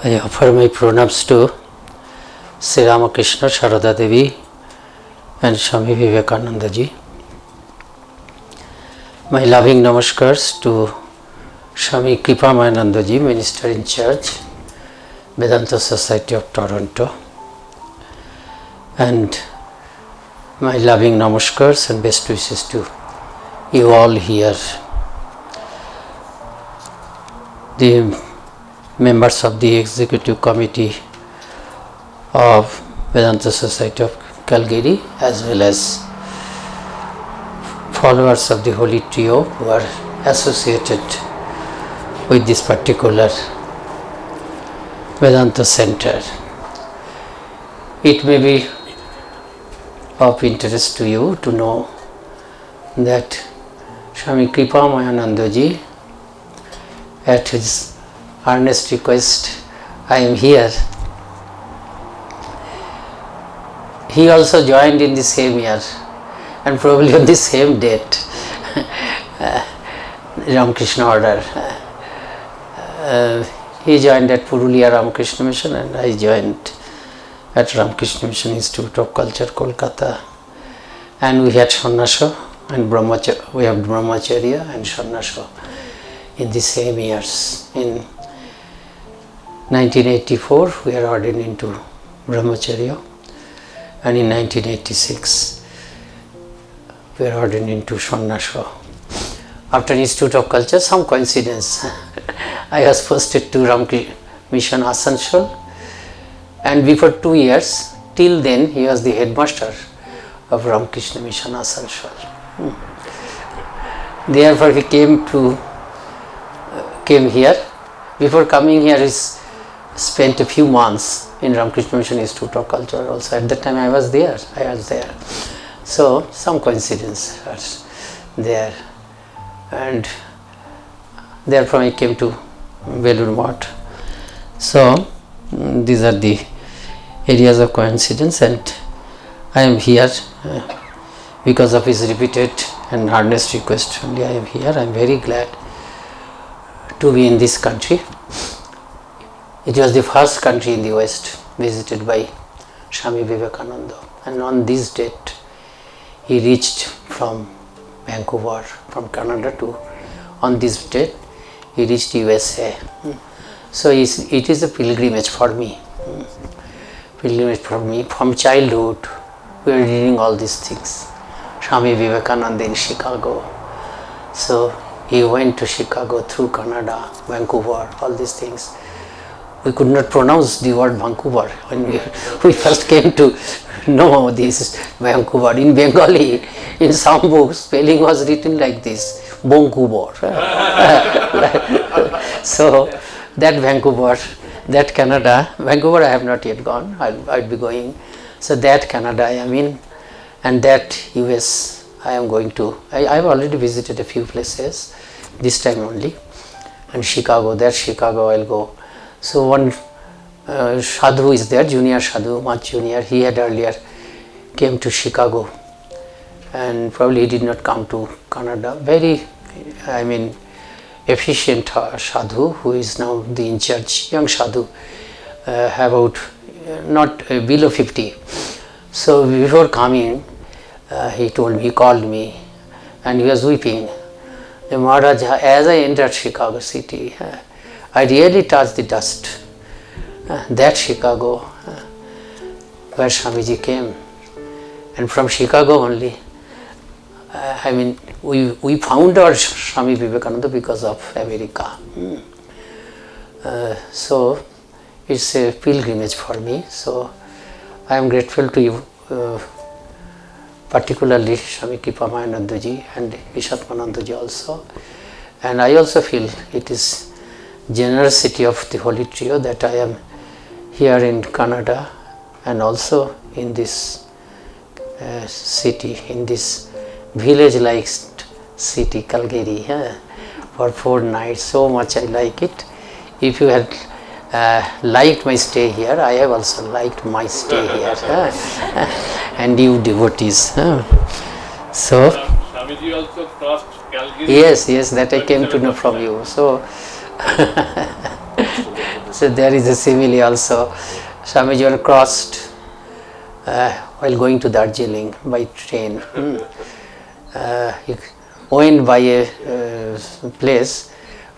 I offer my pranams to Sri Ramakrishna, Sharada Devi and Swami Vivekanandaji. My loving namaskars to Swami Kripamanandaji, Minister in Charge, Vedanta Society of Toronto, and my loving namaskars and best wishes to you all here, the members of the Executive Committee of Vedanta Society of Calgary, as well as followers of the Holy Trio who are associated with this particular Vedanta Center. It may be of interest to you to know that Swami Kripamanandaji, at his earnest request, I am here. He also joined in the same year and probably on the same date, Ramakrishna order. He joined at Purulia Ramakrishna Mission and I joined at Ramakrishna Mission Institute of Culture, Kolkata. And we had Sannasa and Brahmacharya, we have Brahmacharya and Sannasa in the same years. In 1984 we are ordained into Brahmacharya, and in 1986 we are ordained into Sannasa. After Institute of Culture, some coincidence, I was posted to Ramakrishna Mission Asansol, and before 2 years, till then he was the headmaster of Ramakrishna Mission Asansol. Therefore he came here. Before coming here, he spent a few months in Ramakrishna Mission Institute of Culture also. At that time I was there. So some coincidence was there, and therefore I came to Belur Math. So these are the areas of coincidence, and I am here because of his repeated and earnest request only I am here. I am very glad to be in this country. It was the first country in the West visited by Swami Vivekananda, and on this date he reached from Vancouver, from Canada to, on this date he reached USA. So it is a pilgrimage for me. From childhood we are reading all these things. Swami Vivekananda in Chicago. So he went to Chicago through Canada, Vancouver, all these things. We could not pronounce the word Vancouver when we first came to know this Vancouver. In Bengali, in some books, spelling was written like this, Vancouver. So that Vancouver, that Canada, Vancouver I have not yet gone, I'll be going. So that Canada I am in, and that US I am going to. I have already visited a few places, this time only, and Chicago, I'll go. So one sadhu is there, junior sadhu, much junior. He had earlier came to Chicago, and probably he did not come to Canada. Very, efficient sadhu who is now the in charge, young sadhu, about not below 50. So before coming, he called me, and he was weeping. Maharaj, as I entered Chicago city, I really touched the dust. That Chicago, where Swamiji came, and from Chicago only. We found our Swami Vivekananda because of America. So it's a pilgrimage for me. So I am grateful to you, particularly Swami Kripamanandaji and Vishatmanandaji also. And I also feel it is generosity of the Holy Trio that I am here in Canada and also in this city, in this village-like city, Calgary, for 4 nights. So much I like it. If you had liked my stay here, I have also liked my stay here, and you devotees. So, Swamiji also crossed Calgary. Yes, that I came to know from you. So, So there is a simile also. Swamiji were crossed while going to Darjeeling by train. He went by a place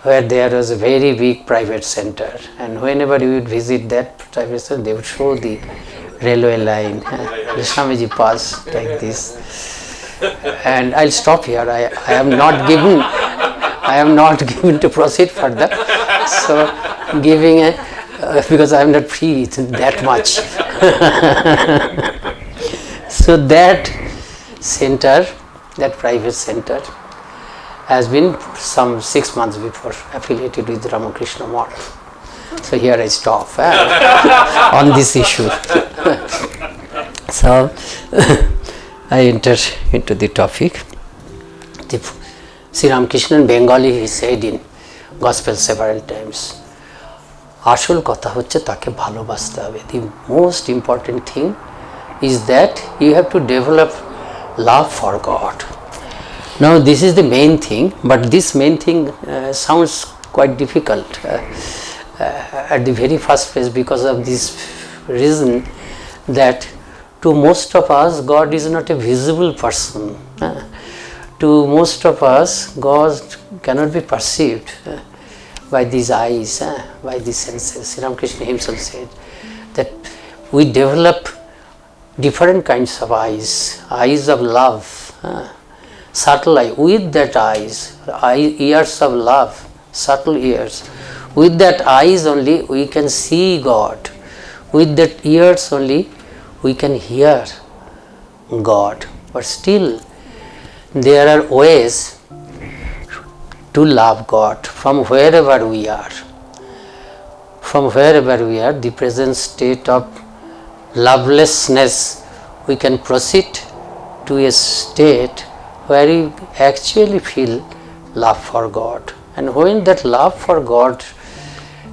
where there was a very big private center, and whenever you would visit that private center, they would show the railway line. The Swamiji passed like this. And I'll stop here. I am not given to proceed further. So giving a because I am not free that much. So that center, that private center, has been some 6 months before affiliated with Ramakrishna Math. So here I stop on this issue. So I enter into the topic. Sri Ramakrishna in Bengali, he said in Gospel several times, আসল কথা হচ্ছে তাকে ভালোবাসতে হবে. The most important thing is that you have to develop love for God. Now this is the main thing, but this main thing sounds quite difficult at the very first place, because of this reason that to most of us God is not a visible person. To most of us God cannot be perceived by these eyes, by these senses. Sri Ramakrishna himself said that we develop different kinds of eyes of love, subtle eye. With that ears of love, subtle ears. With that eyes only we can see God. With that ears only we can hear God. But still there are ways to love God from wherever we are. From wherever we are, the present state of lovelessness, we can proceed to a state where we actually feel love for God. And when that love for God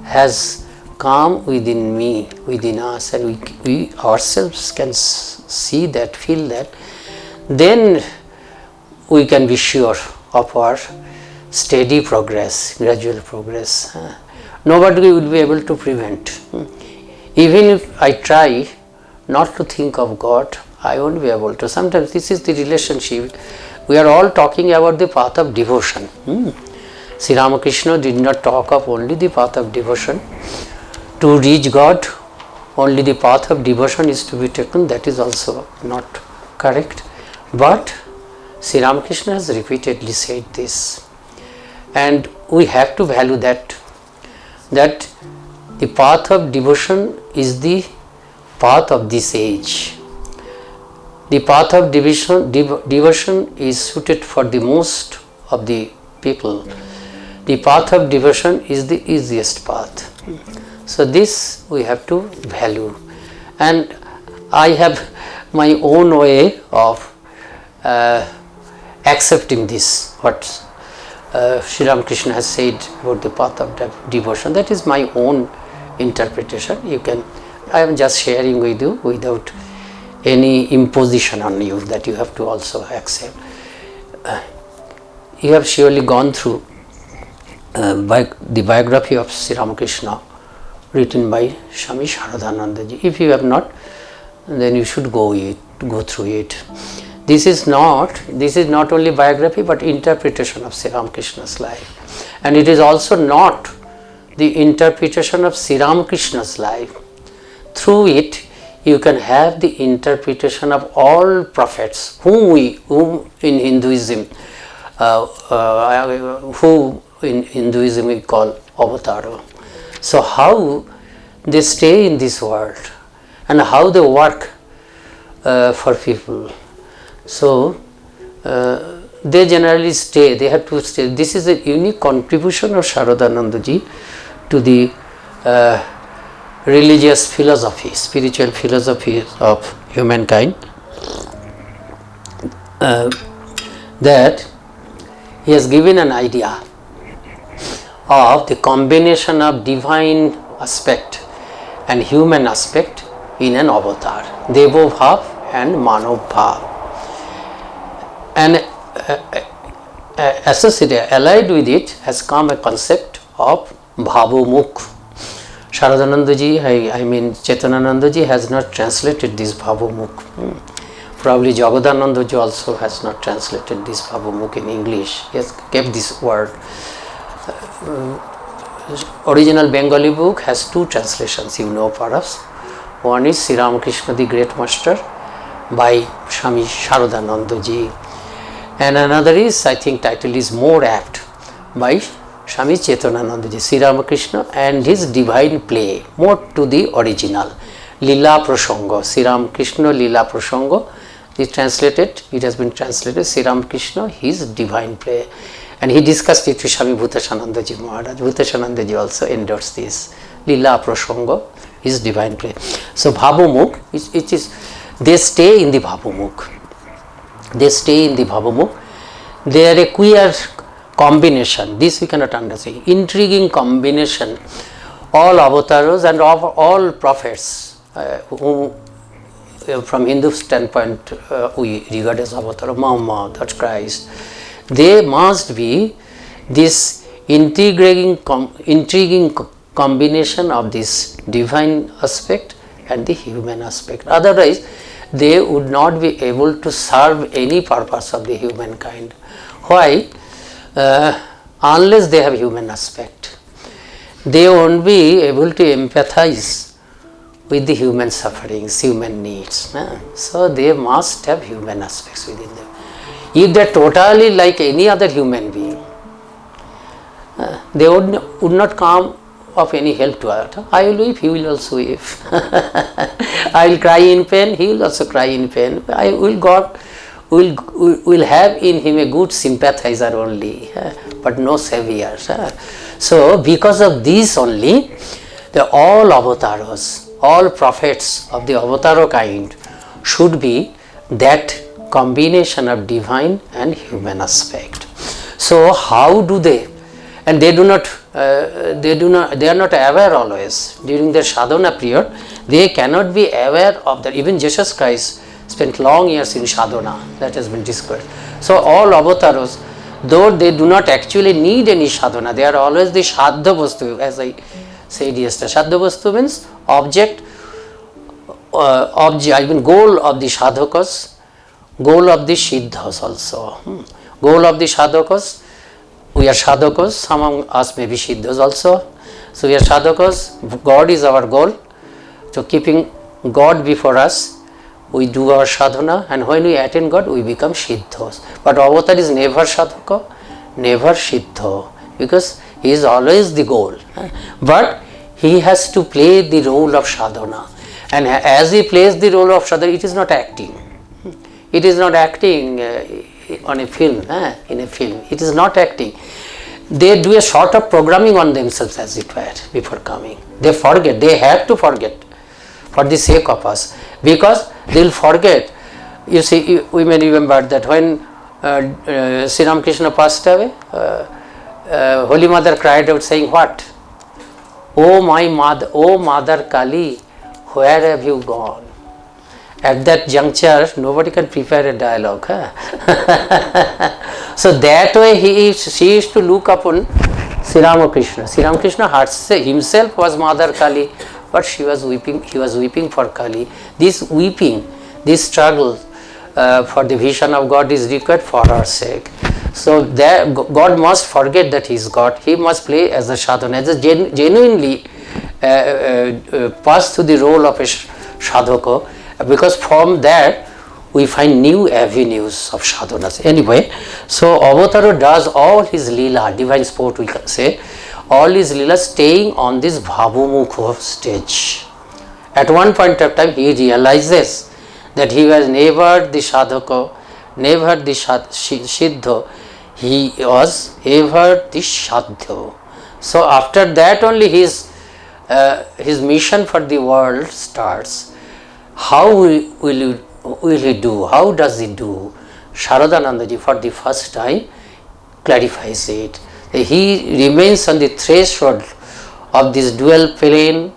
has come within me, within us, and we ourselves can see that, feel that, then we can be sure of our steady progress, gradual progress. Nobody will be able to prevent. Even if I try not to think of God, I won't be able to. Sometimes this is the relationship. We are all talking about the path of devotion. Sri Ramakrishna did not talk of only the path of devotion. To reach God, only the path of devotion is to be taken. That is also not correct. But Sri Ramakrishna has repeatedly said this. And we have to value that the path of devotion is the path of this age. The path of devotion is suited for the most of the people. The path of devotion is the easiest path. So this we have to value. And I have my own way of accepting this, what Sri Ramakrishna has said about the path of devotion. That is my own interpretation. I am just sharing with you without any imposition on you that you have to also accept. You have surely gone through the biography of Sri Ramakrishna written by Swami Balabhadranandaji. If you have not, then you should go through it. This is not only biography but interpretation of Sri Ramakrishna's life, and it is also not the interpretation of Sri Ramakrishna's life. Through it you can have the interpretation of all prophets whom in Hinduism we call avatara. So how they stay in this world and how they work for people. So they generally stay, they have to stay. This is a unique contribution of Sharadanandaji to the religious philosophy, spiritual philosophy of humankind, that he has given an idea of the combination of divine aspect and human aspect in an avatar, Devo Bhav and Manav Bhav. And associated, allied with it has come a concept of Bhavomukh. Sharadanandaji, I mean Chetananandaji has not translated this Bhavamukh. Probably Jagadanandaji also has not translated this Bhavamukh in English. He has kept this word. Original Bengali book has two translations, you know perhaps. One is Sri Ramakrishna the Great Master by Swami Sharadanandaji, and another is, I think title is more apt, by Swami Chetananandaji, Sri Ramakrishna and his divine play, more to the original. Lila Prasanga, Sri Ramakrishna Lila Prasanga, it has been translated Sri Ramakrishna, his divine play. And he discussed it with Swami Bhutashanandaji Maharaj. Bhutashanandaji also endorsed this. Lila Prasanga, his divine play. So Bhavamukh, it is, they stay in the Bhavamukh. They stay in the Bhavamukh. They are a queer combination. This we cannot understand. Intriguing combination. All avatars and all prophets whom from Hindu standpoint we regard as avatar, Muhammad, that's Christ. They must be this intriguing combination of this divine aspect and the human aspect. Otherwise, they would not be able to serve any purpose of the humankind. Why? Unless they have human aspect, they won't be able to empathize with the human sufferings, human needs. So they must have human aspects within them. If they are totally like any other human being, they would not come of any help to others. I will weep, he will also weep. I will cry in pain, he will also cry in pain. God will have in him a good sympathizer only, but no savior. So because of this only, all avatars, all prophets of the avatar kind should be that combination of divine and human aspect. So how do they? And they are not aware always. During their sadhana period, they cannot be aware of that. Even Jesus Christ spent long years in sadhana, that has been described. So all avatars, though they do not actually need any sadhana, they are always the Shaddha Vastu, as I said yesterday. Shaddha Vastu means object, I mean goal of the sadhakas, goal of the siddhas also. Goal of the sadhakas, we are sadhakas, some among us may be siddhas also. So we are sadhakas, God is our goal. So keeping God before us, we do our sadhana, and when we attain God, we become siddhas. But avatar is never sadhaka, never siddha, because he is always the goal. But he has to play the role of sadhana. And as he plays the role of sadhana, it is not acting. It is not acting on a film, in a film. It is not acting. They do a sort of programming on themselves, as it were, before coming. They forget, they have to forget for the sake of us, because they will forget. You see, we may remember that when Sri Ramakrishna passed away, Holy Mother cried out saying, what? Oh my mother, oh Mother Kali, where have you gone? At that juncture, nobody can prepare a dialogue. So that way she used to look upon Sri Ramakrishna. Sri Ramakrishna himself was Mother Kali, but he was weeping for Kali. This weeping, this struggle for the vision of God is required for our sake. So there, God must forget that he is God. He must play as a sadhana, as a genuinely pass through the role of a sadhaka, because from there we find new avenues of sadhanas. Anyway, so Avatara does all his lila, divine sport we can say, all his lila staying on this Bhavamukha stage. At one point of time he realizes that he was never the sadhaka, never the siddha, he was ever the sadhya. So after that only his mission for the world starts. How will he do? How does he do? Sharadanandaji for the first time clarifies it. He remains on the threshold of this dual plane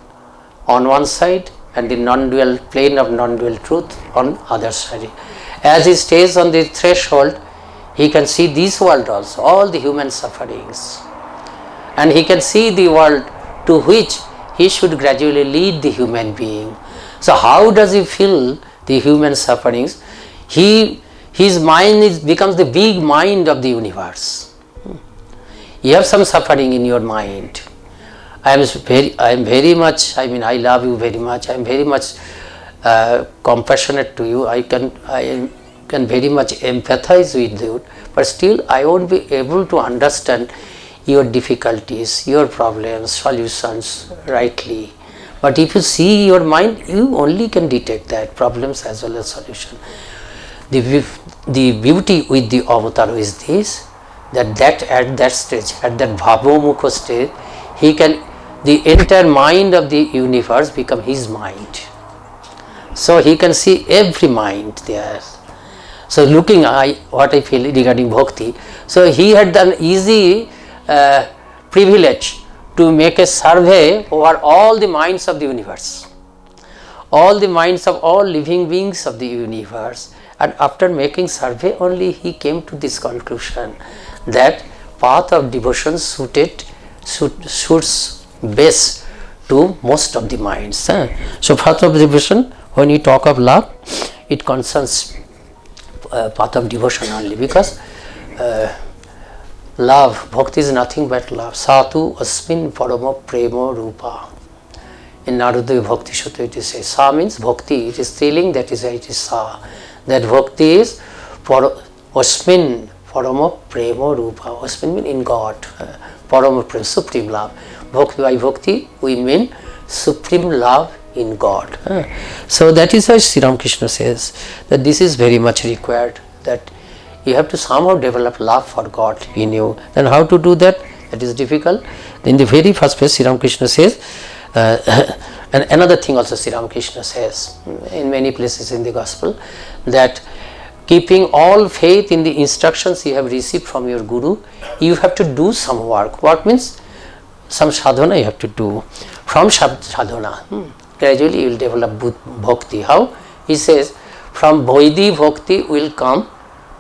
on one side and the non-dual plane of non-dual truth on other side. As he stays on the threshold, he can see this world also, all the human sufferings, and he can see the world to which he should gradually lead the human being. So how does he feel the human sufferings? His mind becomes the big mind of the universe. You have some suffering in your mind. I am very much, I mean, I love you very much. I am very much compassionate to you. I can very much empathize with you, but still I won't be able to understand your difficulties, your problems, solutions rightly. But if you see your mind, you only can detect that problems as well as solution. The beauty with the avatar is this, that at that stage, at that bhavomukha stage, the entire mind of the universe become his mind. So he can see every mind there. So looking what I feel regarding bhakti, so he had done easy privilege to make a survey over all the minds of the universe, all the minds of all living beings of the universe, and after making survey only he came to this conclusion that path of devotion suits best to most of the minds. So path of devotion, when you talk of love, it concerns path of devotion only, because love, bhakti is nothing but love. Satu asmin paramo premo rupa. In Narada Bhakti Sutra it is says, sa means bhakti, it is feeling, that is why it is sa. That bhakti is asmin paramo premo rupa. Asmin means in God, paramo prema, supreme love. Bhakti, by bhakti we mean supreme love in God. So that is why Sri Ramakrishna says that this is very much required, that you have to somehow develop love for God in you. Then how to do that? That is difficult. In the very first place, Sri Ramakrishna says, and another thing also Sri Ramakrishna says in many places in the Gospel, that keeping all faith in the instructions you have received from your Guru, you have to do some work. Work means some sadhana you have to do. From sadhana, gradually you will develop bhakti. How? He says, from Vaidhi bhakti will come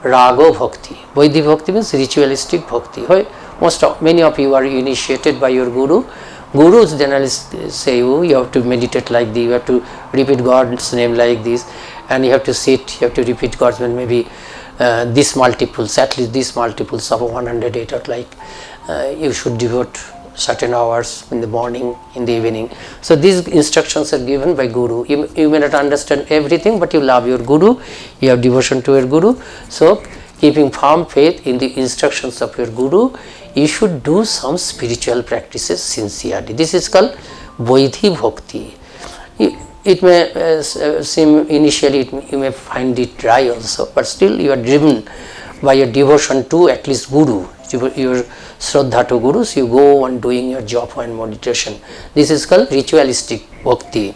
Rago bhakti. Vaidhi bhakti means ritualistic bhakti. Many of you are initiated by your Guru. Gurus generally say you have to meditate like this, you have to repeat God's name like this, and you have to sit, you have to repeat God's name maybe this multiples, at least these multiples of 108, or like you should devote certain hours in the morning, in the evening. So these instructions are given by Guru. You may not understand everything, but you love your Guru, you have devotion to your Guru. So keeping firm faith in the instructions of your Guru, you should do some spiritual practices sincerely. This is called Vaidhi Bhakti. It may seem initially, you may find it dry also, but still you are driven by your devotion to at least Guru, your Shraddha to Gurus, you go on doing your japa and meditation. This is called ritualistic bhakti,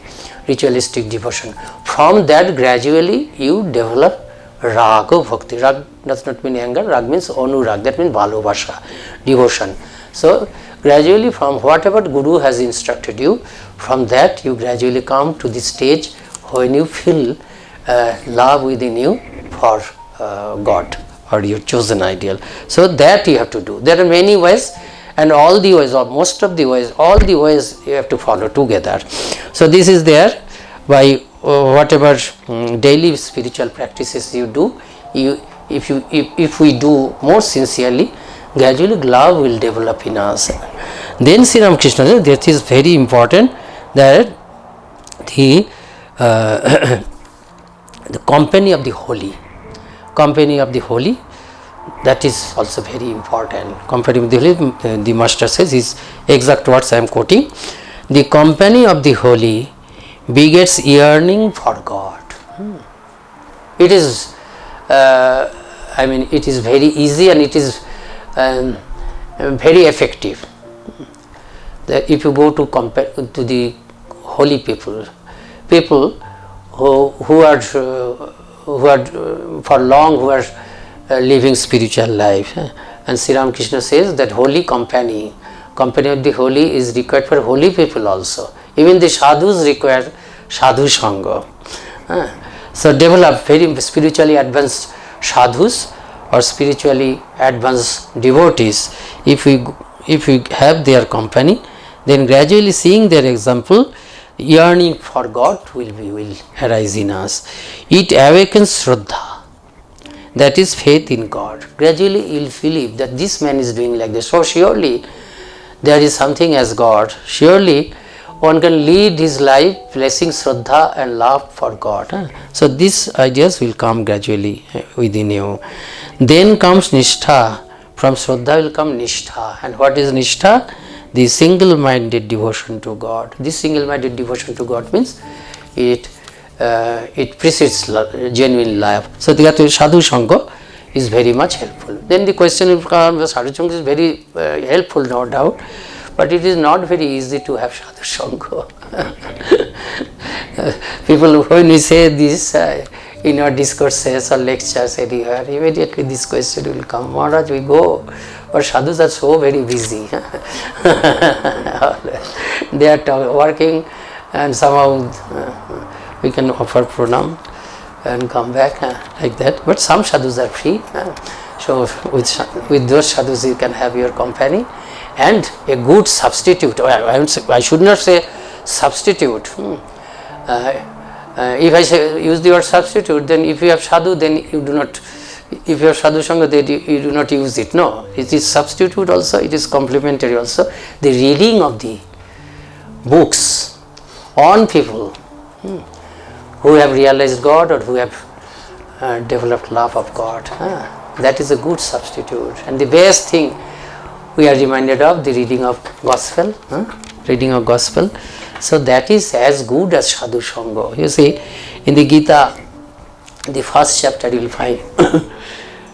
ritualistic devotion. From that gradually you develop Raga bhakti. Rag does not mean anger, Rag means Anurag, that means Balabhadranandaji, devotion. So gradually from whatever Guru has instructed you, from that you gradually come to the stage when you feel love within you for God or your chosen ideal. So that you have to do. There are many ways, and all the ways, or most of the ways, all the ways you have to follow together. So this is there by whatever daily spiritual practices you do. If we do more sincerely, gradually love will develop in us. Then Sri Ramakrishna says that is very important, that the the company of the holy. Company of the holy, that is also very important. Company of the holy, the master says, his exact words I am quoting, the company of the holy begets yearning for God. It is, it is very easy, and it is very effective. If you go to compare to the holy people who are for long, who are living spiritual life, and Sri Ramakrishna says that holy company of the holy is required for holy people also. Even the sadhus require sadhu sangha. So develop very spiritually advanced sadhus or spiritually advanced devotees. If we have their company, then gradually seeing their example, yearning for God will arise in us. It awakens Shraddha, that is faith in God. Gradually you will believe that this man is doing like this. So surely there is something as God. Surely one can lead his life placing Shraddha and love for God. So these ideas will come gradually within you. Then comes Nishtha. From Shraddha will come Nishtha. And what is Nishtha? The single-minded devotion to God. This single-minded devotion to God means it precedes genuine life. So the Sadhu Sangha is very much helpful. Then the question will come, the Sadhu Sangha is very helpful, no doubt, but it is not very easy to have Sadhu Sangha. People, when we say this in our discourses or lectures anywhere, immediately this question will come, Maharaj, we go, but sadhus are so very busy. They are working, and somehow we can offer pranam and come back like that. But some sadhus are free. So with those sadhus you can have your company, and a good substitute. I should not say substitute. If I say use the word substitute, then if you have sadhu, then you do not. If you have sadhu sangha, then you do not use it. No, it is substitute also. It is complementary also. The reading of the books on people who have realized God or who have developed love of God, that is a good substitute. And the best thing we are reminded of, the reading of Gospel, reading of Gospel. So that is as good as sadhu sangha. You see, in the Gita, the first chapter you will find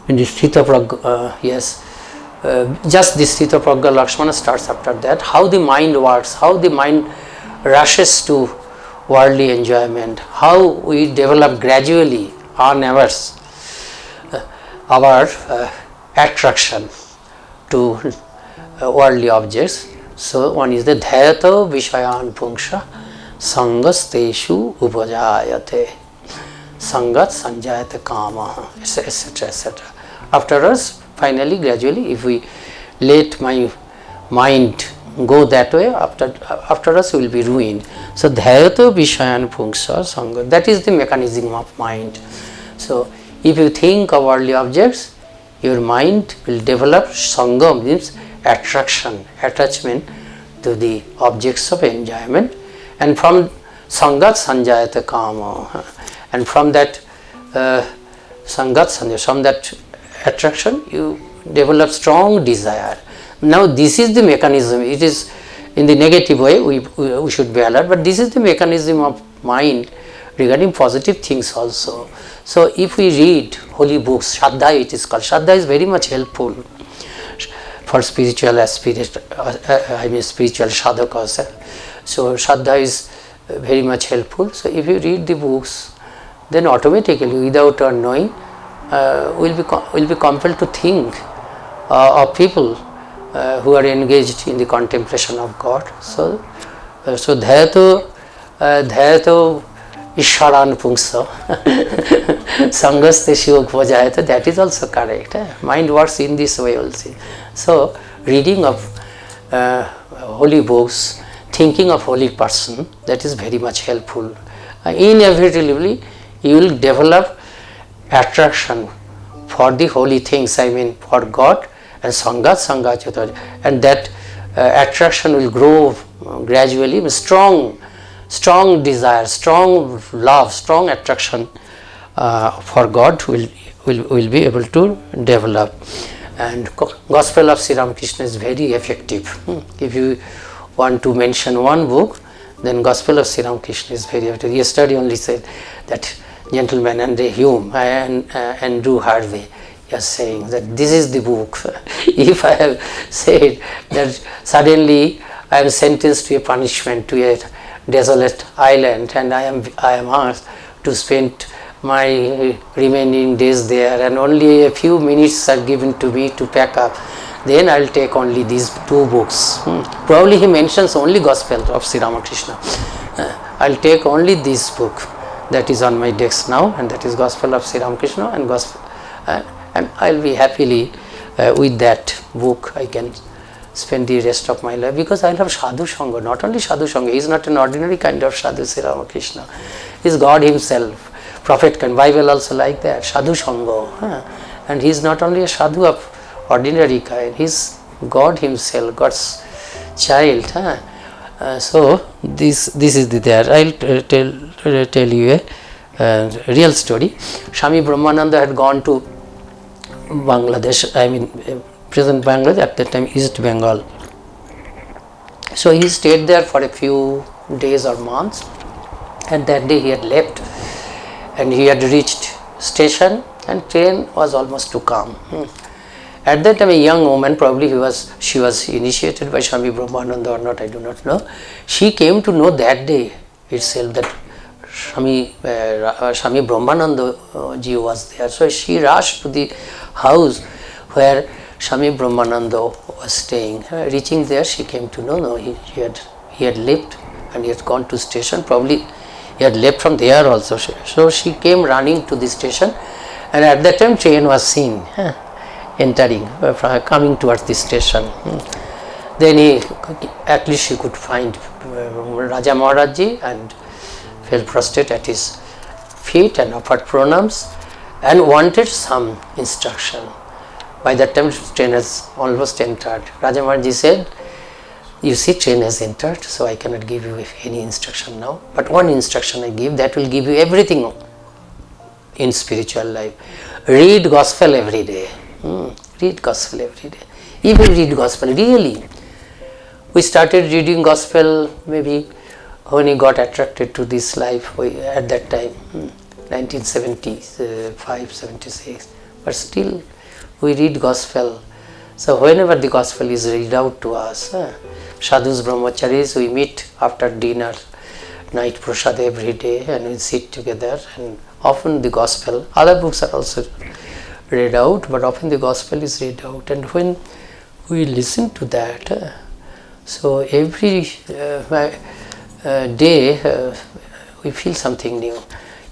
in the Sthita Pragya, just the Sthita Pragya Lakshmana starts after that, how the mind works, how the mind rushes to worldly enjoyment, how we develop gradually on our attraction to worldly objects. So one is the Dhyato Vishayan Punksha Sangas Teshu Upajayate Sangat Sanjayate Kama, etc. etc. After us, finally, gradually, if we let my mind go that way, after us we will be ruined. So Dhyato Vishayan Punksha Sangha, that is the mechanism of mind. So if you think of worldly objects, your mind will develop Sangha, means attraction, attachment to the objects of enjoyment, and from Sangat Sanjayate Kama, and from that Sangat Sanjayate, from that attraction you develop strong desire. Now this is the mechanism. It is in the negative way, we should be alert, but this is the mechanism of mind regarding positive things also. So if we read holy books, Shraddha it is called, Shraddha is very much helpful for spiritual spiritual sadhakas. So Shraddha is very much helpful. So if you read the books, then automatically, without our knowing, we'll be compelled to think of people who are engaged in the contemplation of God. So Dhyato Ishwaran Pungsa Sangaste Shivokvajayata, that is also correct. Mind works in this way also. So reading of holy books, thinking of holy person, that is very much helpful. Inevitably, you will develop attraction for the holy things, I mean for God and Sangat, and that attraction will grow gradually. Strong desire, strong love, strong attraction for God will be able to develop. And Gospel of Sri Ramakrishna is very effective. If you want to mention one book, then Gospel of Sri Ramakrishna is very effective. Yesterday only said that gentleman Andre Hume and Andrew Harvey are saying that this is the book. If I have said that suddenly I am sentenced to a punishment, to a desolate island, and I am asked to spend my remaining days there, and only a few minutes are given to me to pack up, then I will take only these two books. Probably he mentions only Gospel of Sri Ramakrishna. I will take only this book that is on my desk now, and that is Gospel of Sri Ramakrishna, and Gospel, and I will be happily with that book. I can spend the rest of my life, because I love sadhu sangha. Not only sadhu sangha, he is not an ordinary kind of sadhu, Sri Ramakrishna. He is God himself. Prophet and Bible also like that, sadhu sangha. And he is not only a sadhu of ordinary kind, he is God himself, God's child. So this is there. I'll tell you a real story. Swami Brahmananda had gone to Bangladesh, I mean present Bangladesh, at that time East Bengal. So he stayed there for a few days or months, and that day he had left and he had reached station and train was almost to come. At that time a young woman, probably she was initiated by Swami Brahmananda or not, I do not know. She came to know that day itself that Swami Brahmananda ji was there. So she rushed to the house where Swami Brahmananda was staying. Reaching there, she came to know, no, he had left and he had gone to station. Probably he had left from there also. So she came running to the station, and at that time train was seen entering, coming towards the station. Then at least she could find Raja Maharaj ji and fell prostrate at his feet and offered pranams and wanted some instruction. By that time train has almost entered. Raja Maharaj ji said, you see, train has entered, so I cannot give you any instruction now, but one instruction I give that will give you everything in spiritual life. Read gospel every day. Read gospel every day. If you read gospel, really. We started reading gospel maybe when he got attracted to this life at that time, 1975, 76. But still we read gospel. So whenever the gospel is read out to us, sadhus, brahmacharis, we meet after dinner, night prasad every day, and we sit together, and often the gospel, other books are also read out, but often the gospel is read out. And when we listen to that, so every day we feel something new.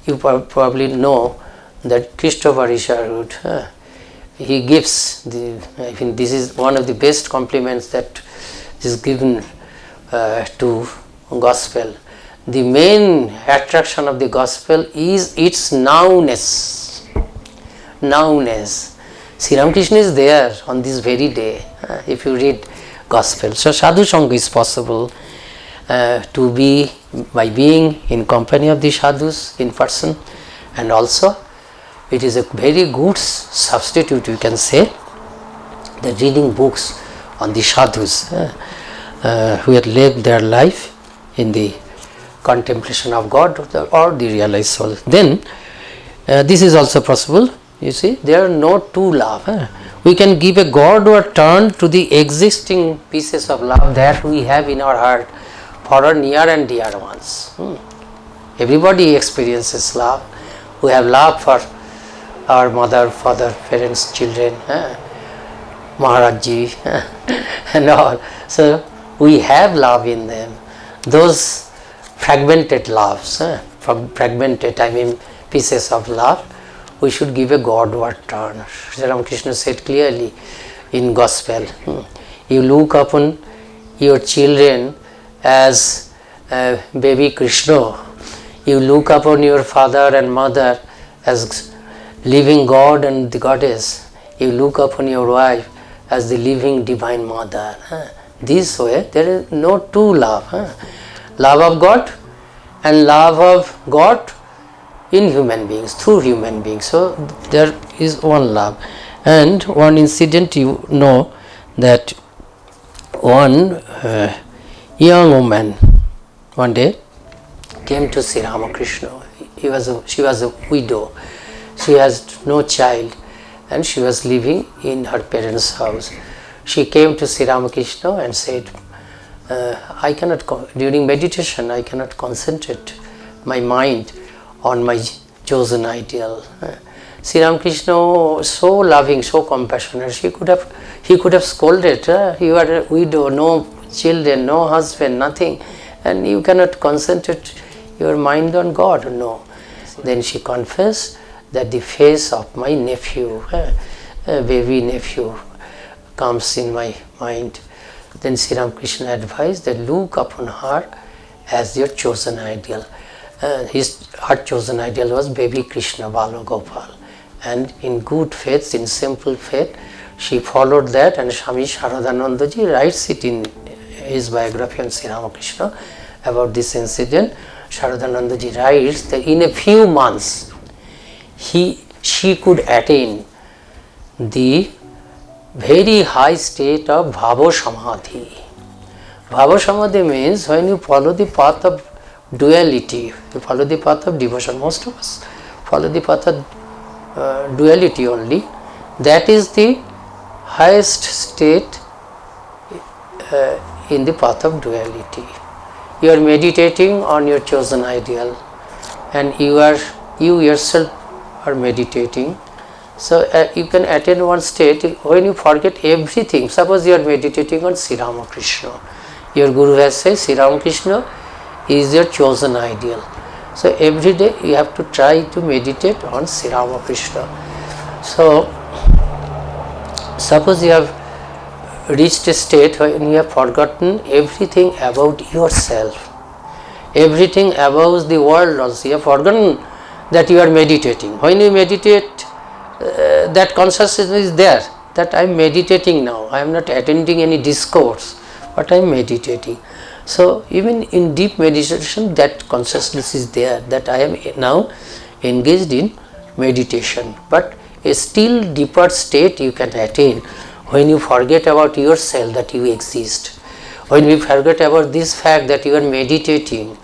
You probably know that Christopher Isherwood, he gives I think this is one of the best compliments that is given to gospel. The main attraction of the gospel is its nowness. Nowness. Sri Ramakrishna is there on this very day if you read gospel. So sadhu sangha is possible to be by being in company of the sadhus in person, and also it is a very good substitute, you can say, the reading books on the sadhus who had lived their life in the contemplation of God or the realized soul. Then this is also possible. You see, there are no two love. We can give a Godward turn to the existing pieces of love that we have in our heart for our near and dear ones. Everybody experiences love. We have love for our mother, father, parents, children, Maharaj ji and all. So we have love in them. Those fragmented loves, fragmented, I mean pieces of love, we should give a Godward turn. Sri Ramakrishna said clearly in gospel, you look upon your children as baby Krishna, you look upon your father and mother as living God and the goddess, you look upon your wife as the living divine mother. This way there is no two love. Love of God and love of God in human beings, through human beings. So there is one love. And one incident, you know that one young woman one day came to Sri Ramakrishna. She was a widow. She has no child and she was living in her parents' house. She came to Sri Ramakrishna and said, during meditation I cannot concentrate my mind on my chosen ideal. Sri Ramakrishna, so loving, so compassionate, he could have scolded, you are a widow, no children, no husband, nothing, and you cannot concentrate your mind on God. No. Then she confessed that the face of my nephew, baby nephew, comes in my mind. Then Sri Ramakrishna advised that look upon her as your chosen ideal. Her chosen ideal was baby Krishna Balagopal. And in good faith, in simple faith, she followed that, and Swami Balabhadranandaji writes it in his biography on Sri Ramakrishna about this incident. Balabhadranandaji writes that in a few months she could attain the very high state of Bhava Samadhi. Bhava Samadhi means when you follow the path of duality, you follow the path of devotion. Most of us follow the path of duality only. That is the highest state in the path of duality. You are meditating on your chosen ideal, and you yourself are meditating. So you can attain one state when you forget everything. Suppose you are meditating on Sri Ramakrishna. Your Guru has said Sri Ramakrishna is your chosen ideal. So every day you have to try to meditate on Sri Ramakrishna. So suppose you have reached a state when you have forgotten everything about yourself, everything about the world also. You have forgotten that you are meditating. When you meditate, that consciousness is there, that I am meditating now. I am not attending any discourse, but I am meditating. So even in deep meditation, that consciousness is there, that I am now engaged in meditation. But a still deeper state you can attain when you forget about yourself, that you exist. When you forget about this fact that you are meditating,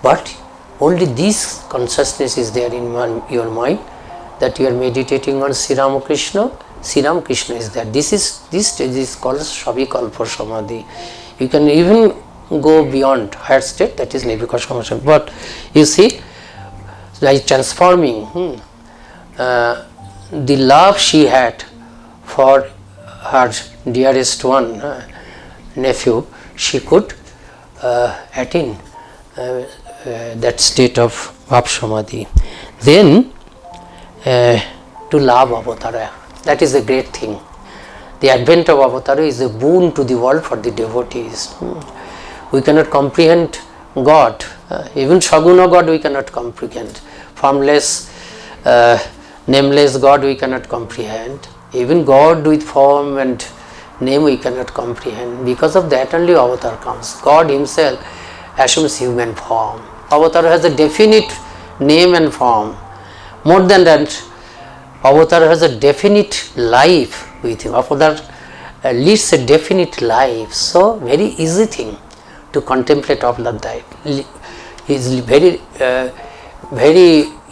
but only this consciousness is there in your mind, that you are meditating on Sri Ramakrishna. Sri Ramakrishna is there. This stage is called Savikalpa Samadhi. You can even go beyond higher state, that is Nirvikalpa Samadhi. But you see, like transforming the love she had for her dearest one, nephew, she could attain that state of Bhav Samadhi. Then to love Avatara, that is a great thing. The advent of Avatara is a boon to the world for the devotees. We cannot comprehend God, even Saguna God we cannot comprehend. Formless, nameless God we cannot comprehend. Even God with form and name we cannot comprehend. Because of that only Avatar comes. God himself assumes human form. Avatar has a definite name and form. More than that, Avatar has a definite life with him. Avatar leads a definite life. So very easy thing to contemplate Avatar life. It is very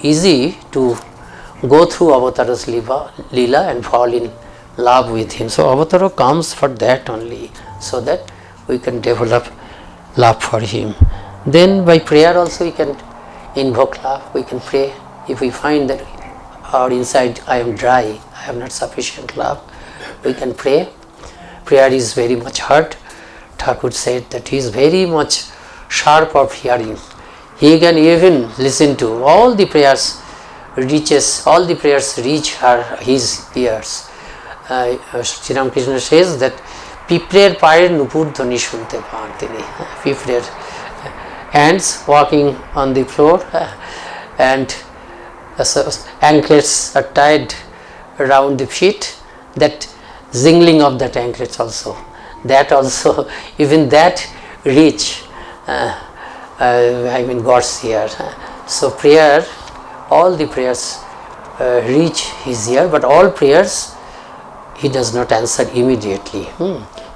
easy to go through Avatar's Leela and fall in love with him. So Avatar comes for that only, so that we can develop love for him. Then by prayer also we can invoke love. We can pray. If we find that our inside I am dry, I have not sufficient love, we can pray. Prayer is very much heard. Thakur said that he is very much sharp of hearing. He can even listen to all the prayers, reach his ears. Sri Ramakrishna says that Piprer paer nupur dhoni shunte paan tini. Piprer, ants walking on the floor, and anklets are tied around the feet, that jingling of that anklets also, that also, even that reach, God's ear. So prayer, all the prayers reach his ear, but all prayers he does not answer immediately,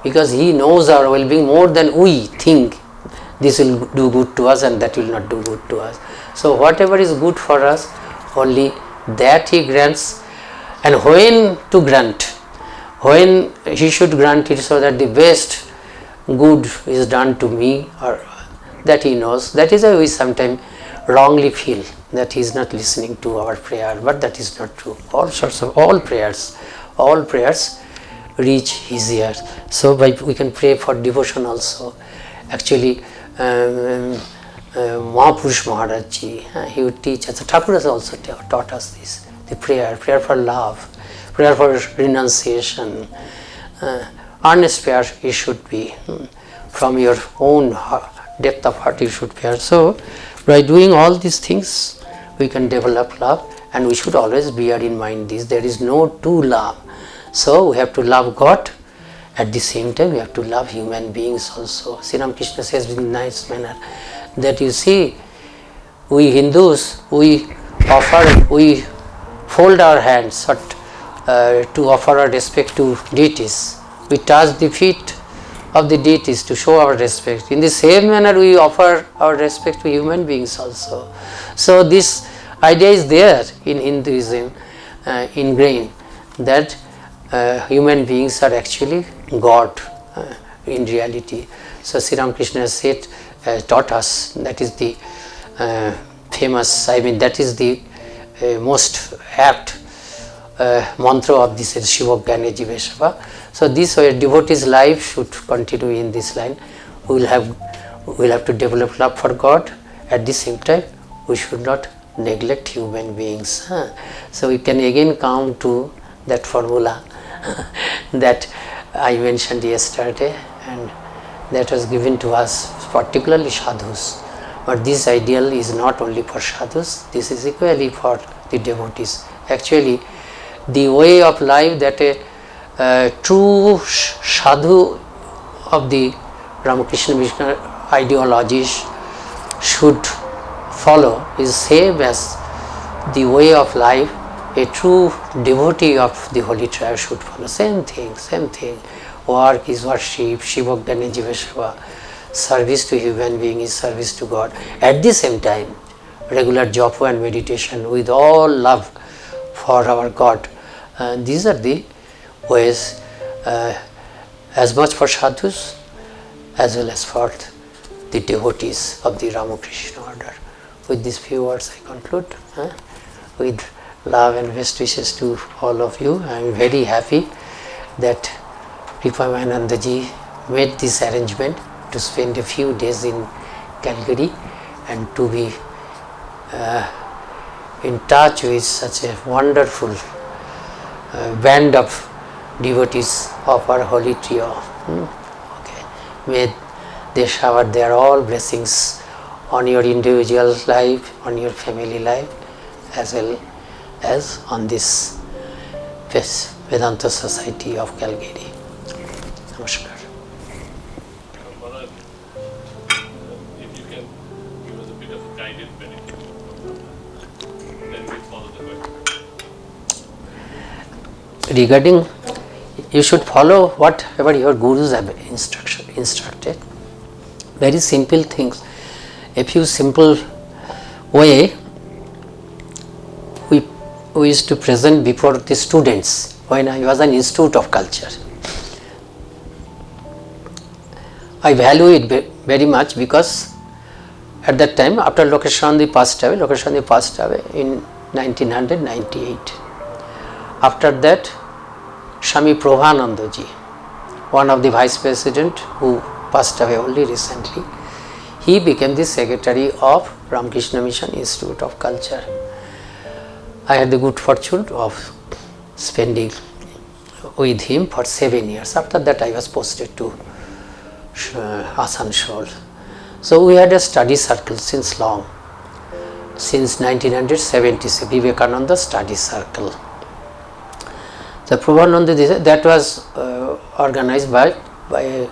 because he knows our well-being more than we think. This will do good to us and that will not do good to us. So whatever is good for us, only that he grants. And when to grant, when he should grant it, so that the best good is done to me, or that he knows. That is why we sometimes wrongly feel that he is not listening to our prayer, but that is not true. All prayers reach his ear. So we can pray for devotion also. Actually, Mahapurush Maharaj ji, he would teach us. Thakur has also taught us this. The prayer for love, prayer for renunciation, earnest prayer it should be. From your own depth of heart you should pray. So by doing all these things we can develop love, and we should always bear in mind this, there is no true love. So we have to love God, at the same time we have to love human beings also. Sri Ramakrishna says in a nice manner that you see, we Hindus, we fold our hands to offer our respect to deities. We touch the feet of the deities to show our respect. In the same manner we offer our respect to human beings also. So this idea is there in Hinduism, ingrained, that human beings are actually God in reality. So Sri Ramakrishna said, taught us, that is the famous, that is the most apt mantra of this Shiva Jnana Jiveshava. So this way devotee's life should continue in this line. We will have to develop love for God. At the same time we should not neglect human beings. So we can again come to that formula that I mentioned yesterday, and that was given to us particularly sadhus. But this ideal is not only for sadhus, this is equally for the devotees. Actually the way of life that a true sadhu of the Ramakrishna Mission ideologies should follow is same as the way of life a true devotee of the Holy Tribe should follow. Same thing. Work is worship, Shiva Jnana Jiveshava. Service to human being is service to God. At the same time, regular japa and meditation with all love for our God. These are the ways, as much for sadhus as well as for the devotees of the Ramakrishna order. With these few words I conclude. With love and best wishes to all of you. I am very happy that Balabhadranandaji made this arrangement to spend a few days in Calgary and to be in touch with such a wonderful band of devotees of our holy trio. Okay. May they shower their all blessings on your individual life, on your family life, as well as on this Vedanta Society of Calgary. Namaskar. Maharaj, if you can give us a bit of a guided meditation, then we follow the way. Regarding, you should follow whatever your gurus have instructed. Very simple things. A few simple way we used to present before the students when I was an Institute of Culture. I value it very much because at that time, after Lokeshanandi passed away in 1998. After that, Swami Prabhanandaji, one of the vice president who passed away only recently, he became the secretary of Ramakrishna Mission Institute of Culture. I had the good fortune of spending with him for 7 years. After that, I was posted to Asansol. So we had a study circle since long, since 1976, Vivekananda Study Circle. The Prabhananda, that was organized by a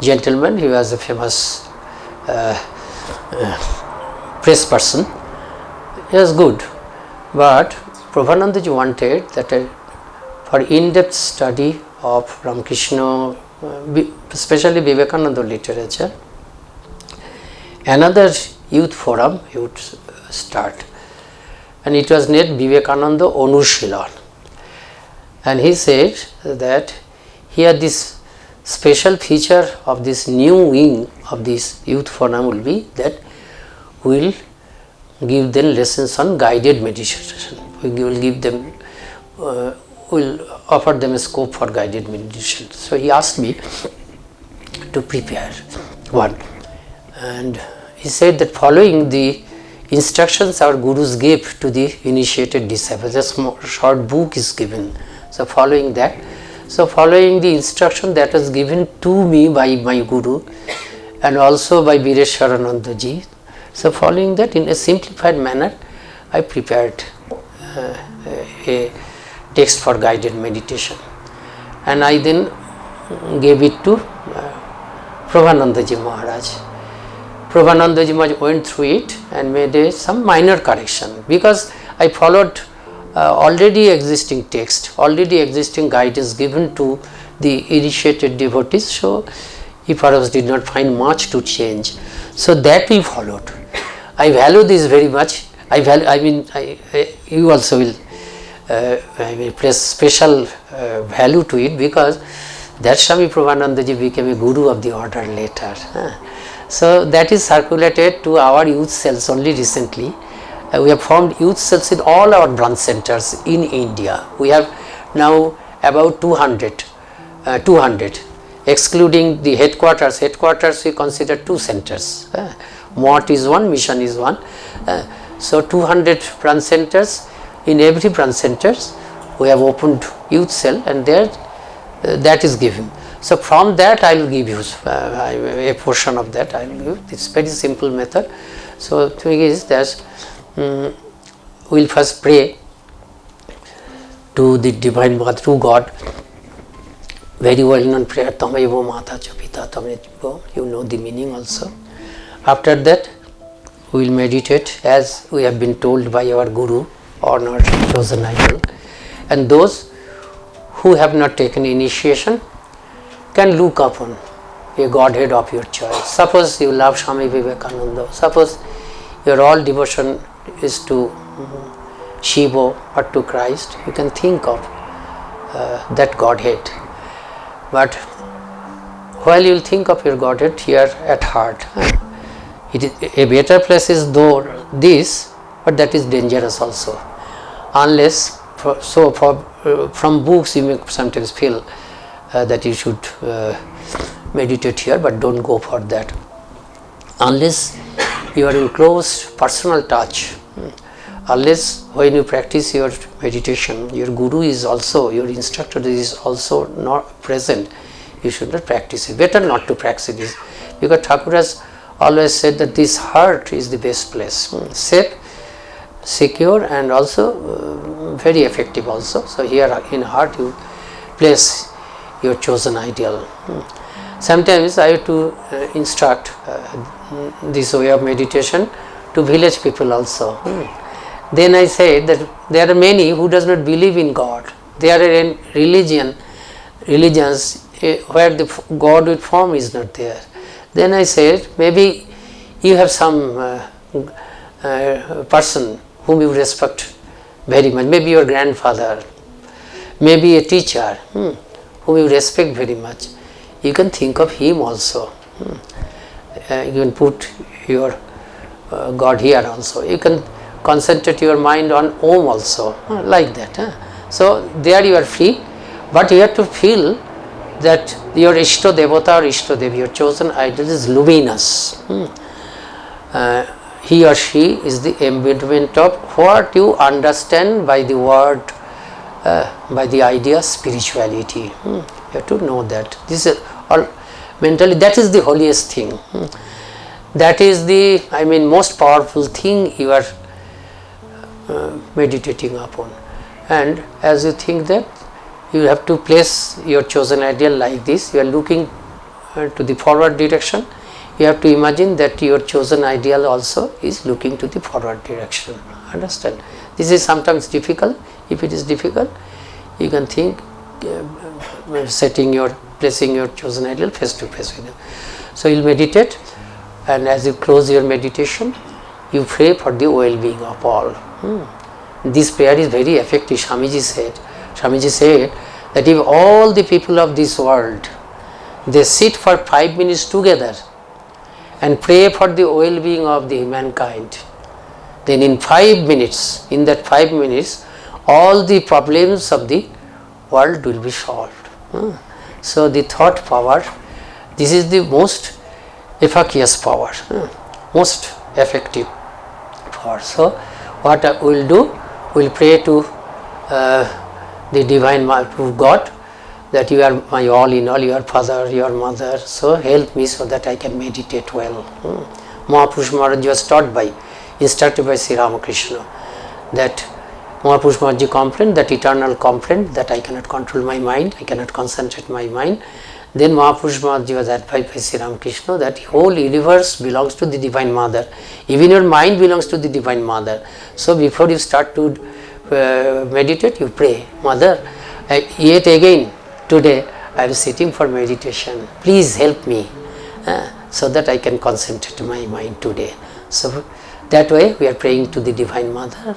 gentleman. He was a famous press person. He was good, but Prabhanandaji wanted that for in-depth study of Ramakrishna, especially Vivekananda literature, another youth forum he would start, and it was named Vivekananda Anushilan. And he said that here this special feature of this new wing of this youth forum will be that we will give them lessons on guided meditation. We will give them, will offer them a scope for guided meditation. So he asked me to prepare one, and he said that following the instructions our gurus gave to the initiated disciples, a small short book is given. So following that, So following the instruction that was given to me by my Guru and also by Bireshwaranandaji, so following that in a simplified manner, I prepared a text for guided meditation, and I then gave it to Prabhanandaji Maharaj. Prabhanandaji Maharaj went through it and made some minor correction, because I followed already existing text, already existing guidance given to the initiated devotees, so he perhaps did not find much to change. So that we followed. I value this very much. You also will place special value to it, because that Swami Prabhanandaji became a guru of the order later. So that is circulated to our youth cells only recently. We have formed youth cells in all our branch centers in India. We have now about 200, excluding the headquarters. Headquarters we consider 2 centers. Mott is one, mission is one. So 200 branch centers. In every branch centers we have opened youth cell, and there that is given. So from that I will give you a portion of that. I will give. It's very simple method. So the thing is that we will first pray to the Divine Mother, to God. Very well known prayer, Tamaevo Mata Chapita Tamaevo. You know the meaning also. After that we will meditate as we have been told by our Guru or not chosen idol, and those who have not taken initiation can look upon a Godhead of your choice. Suppose you love Swami Vivekananda, suppose your all devotion is to Shiva or to Christ, you can think of that Godhead. But while you will think of your Godhead here at heart, it is a better place is though this, but that is dangerous also. Unless, from books you may sometimes feel that you should meditate here, but don't go for that. Unless you are in close personal touch, unless when you practice your meditation, your Guru is also, your instructor is also not present, you should not practice it. Better not to practice this, because Thakur has always said that this heart is the best place, safe, secure, and also very effective also. So here in heart you place your chosen ideal. Sometimes I have to instruct this way of meditation to village people also. Then I say that there are many who does not believe in God. They are in religions where the God with form is not there. Then I said, maybe you have some person whom you respect very much, maybe your grandfather, maybe a teacher whom you respect very much. You can think of him also. You can put your God here also. You can concentrate your mind on Om also, like that. So there you are free, but you have to feel that your Ishto Devata or Ishto Devi, your chosen idol, is luminous. He or she is the embodiment of what you understand by the word, by the idea spirituality. You have to know that. This is all mentally, that is the holiest thing. That is the, most powerful thing you are meditating upon. And as you think that, you have to place your chosen ideal like this. You are looking to the forward direction. You have to imagine that your chosen ideal also is looking to the forward direction. Understand? This is sometimes difficult. If it is difficult, you can think placing your chosen ideal face to face with you. So you will meditate, and as you close your meditation, you pray for the well-being of all. This prayer is very effective. Swamiji said that if all the people of this world, they sit for 5 minutes together and pray for the well-being of the mankind, then in 5 minutes, all the problems of the world will be solved. So the thought power, this is the most efficacious power, most effective power. So what we will do, we will pray to the Divine Mother, to God, that you are my all in all, your father, your mother, so help me so that I can meditate well. Mahapurush Maharaj was taught by, instructed by Sri Ramakrishna, that Mahapurush Maharaj complained, that eternal complaint, that I cannot control my mind, I cannot concentrate my mind. Then Mahapurush Maharaj was advised by Sri Ramakrishna that whole universe belongs to the Divine Mother. Even your mind belongs to the Divine Mother. So before you start to meditate, you pray, Mother, yet again today I am sitting for meditation. Please help me so that I can concentrate my mind today. So that way we are praying to the Divine Mother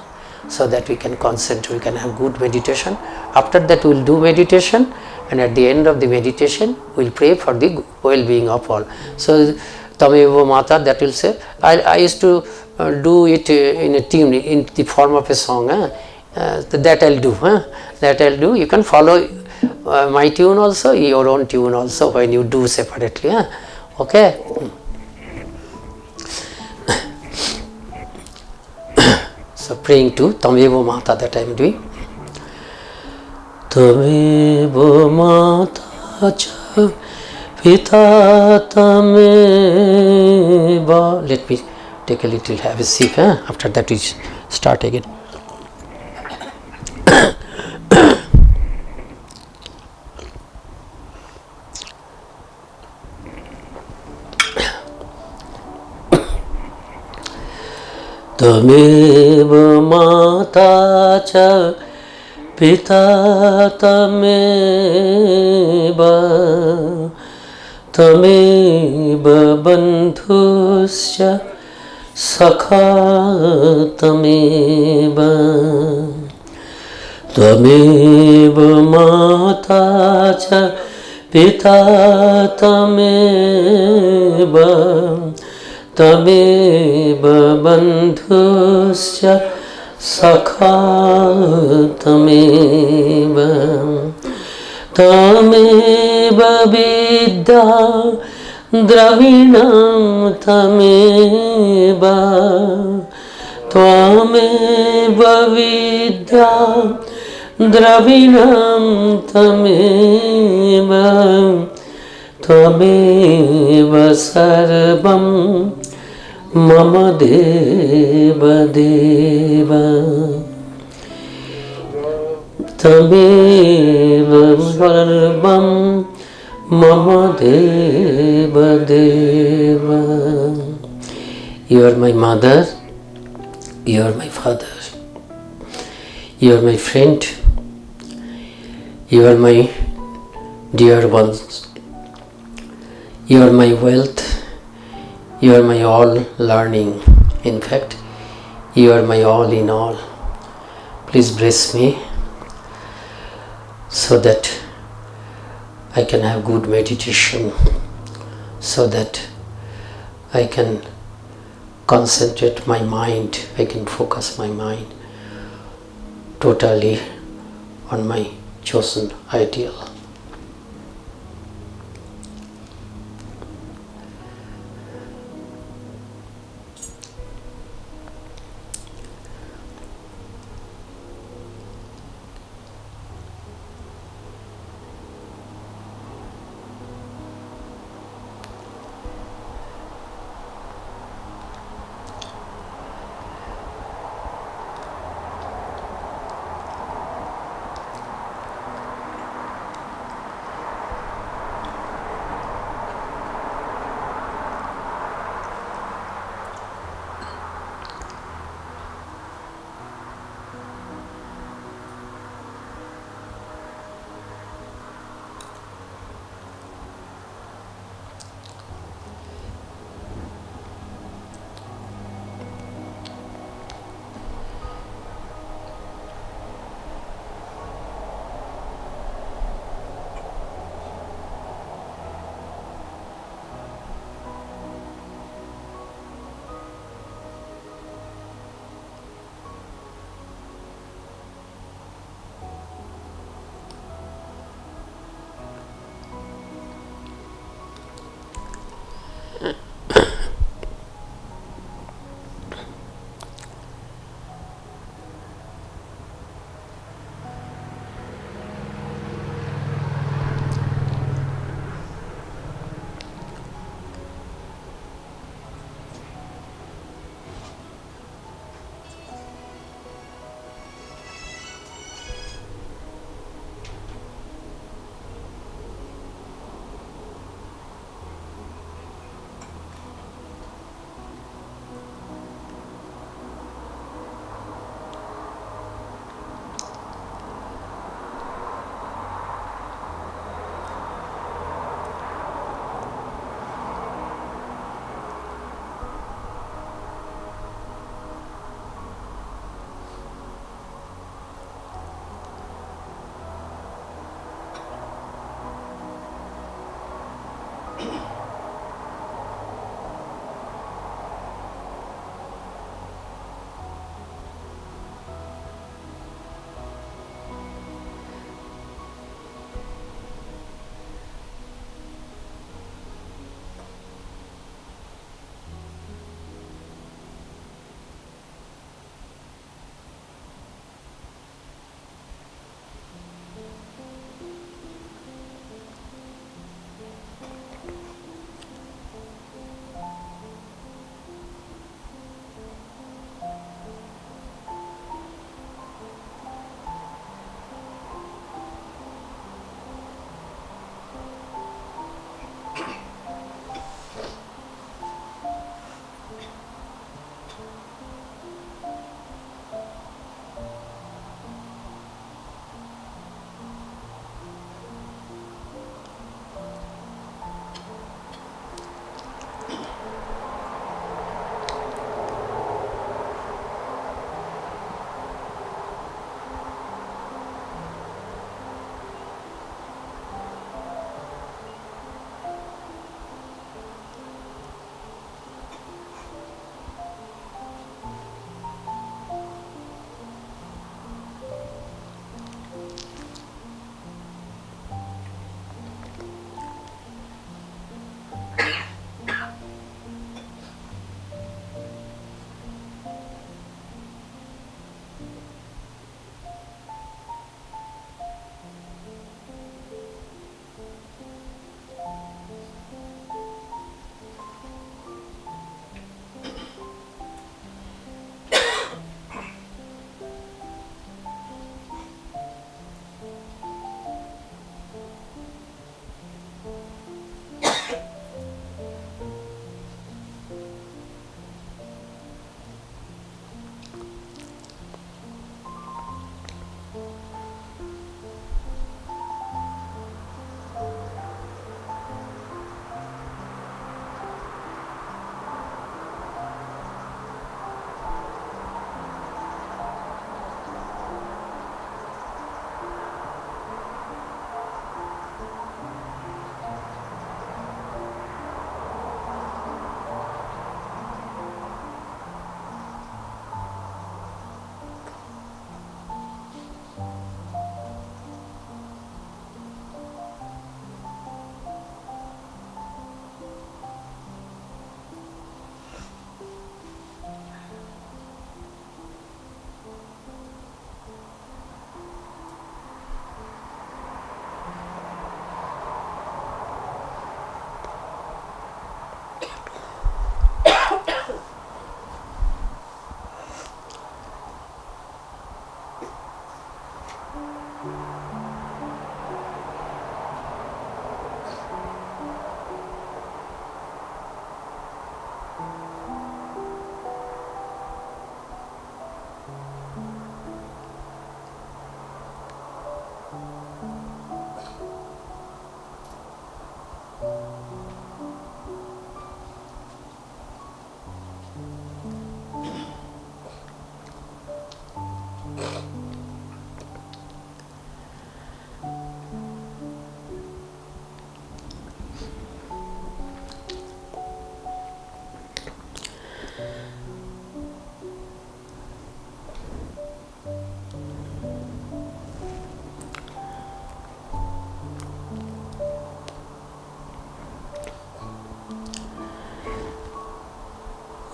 so that we can concentrate, we can have good meditation. After that we will do meditation, and at the end of the meditation we will pray for the well-being of all. So Tameva Mata, that will say, I used to do it in a tune, in the form of a song. That I'll do. That I'll do. You can follow my tune also, your own tune also, when you do separately. Okay. So praying to Tameva Mata, that I am doing. Tameva Mata cha Pita Tameva. Let me take a little, have a sip. After that we start again. Tameva Mata cha Pita Tameva Tameva Bandhuscha Sakha Tameva Tameva Mata cha Pita Tameva Tameva Bandhuscha Sakha Tameva Tameva Vidya Dravinam Tameva Tameva Vidya Dravinam Tameva Tameva Sarvam Mama Deva Deva Tameva Sarvam Mama Deva Deva. You are my mother, you are my father, you are my friend, you are my dear ones, you are my wealth, you are my all learning. In fact, you are my all in all. Please bless me so that I can have good meditation, so that I can concentrate my mind, I can focus my mind totally on my chosen ideal.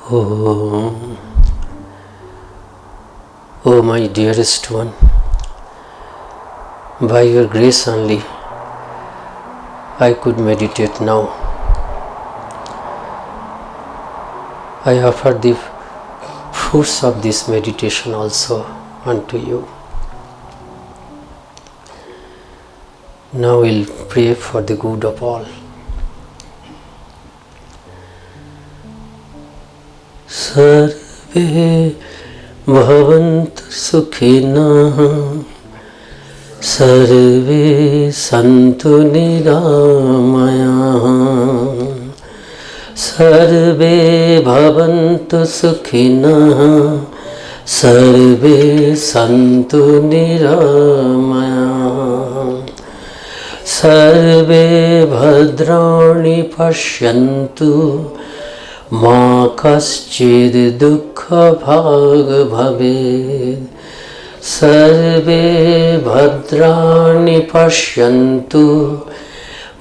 Oh, oh my dearest one, by your grace only I could meditate now. I offer the fruits of this meditation also unto you. Now we'll pray for the good of all. Sarve bhavantu sukhina, sarve santu niramaya, sarve bhavantu sukhina, sarve santu niramaya, sarve bhadrani pashyantu, ma kaschid dukkha bhag bhaved, sarve bhadrani pashyantu,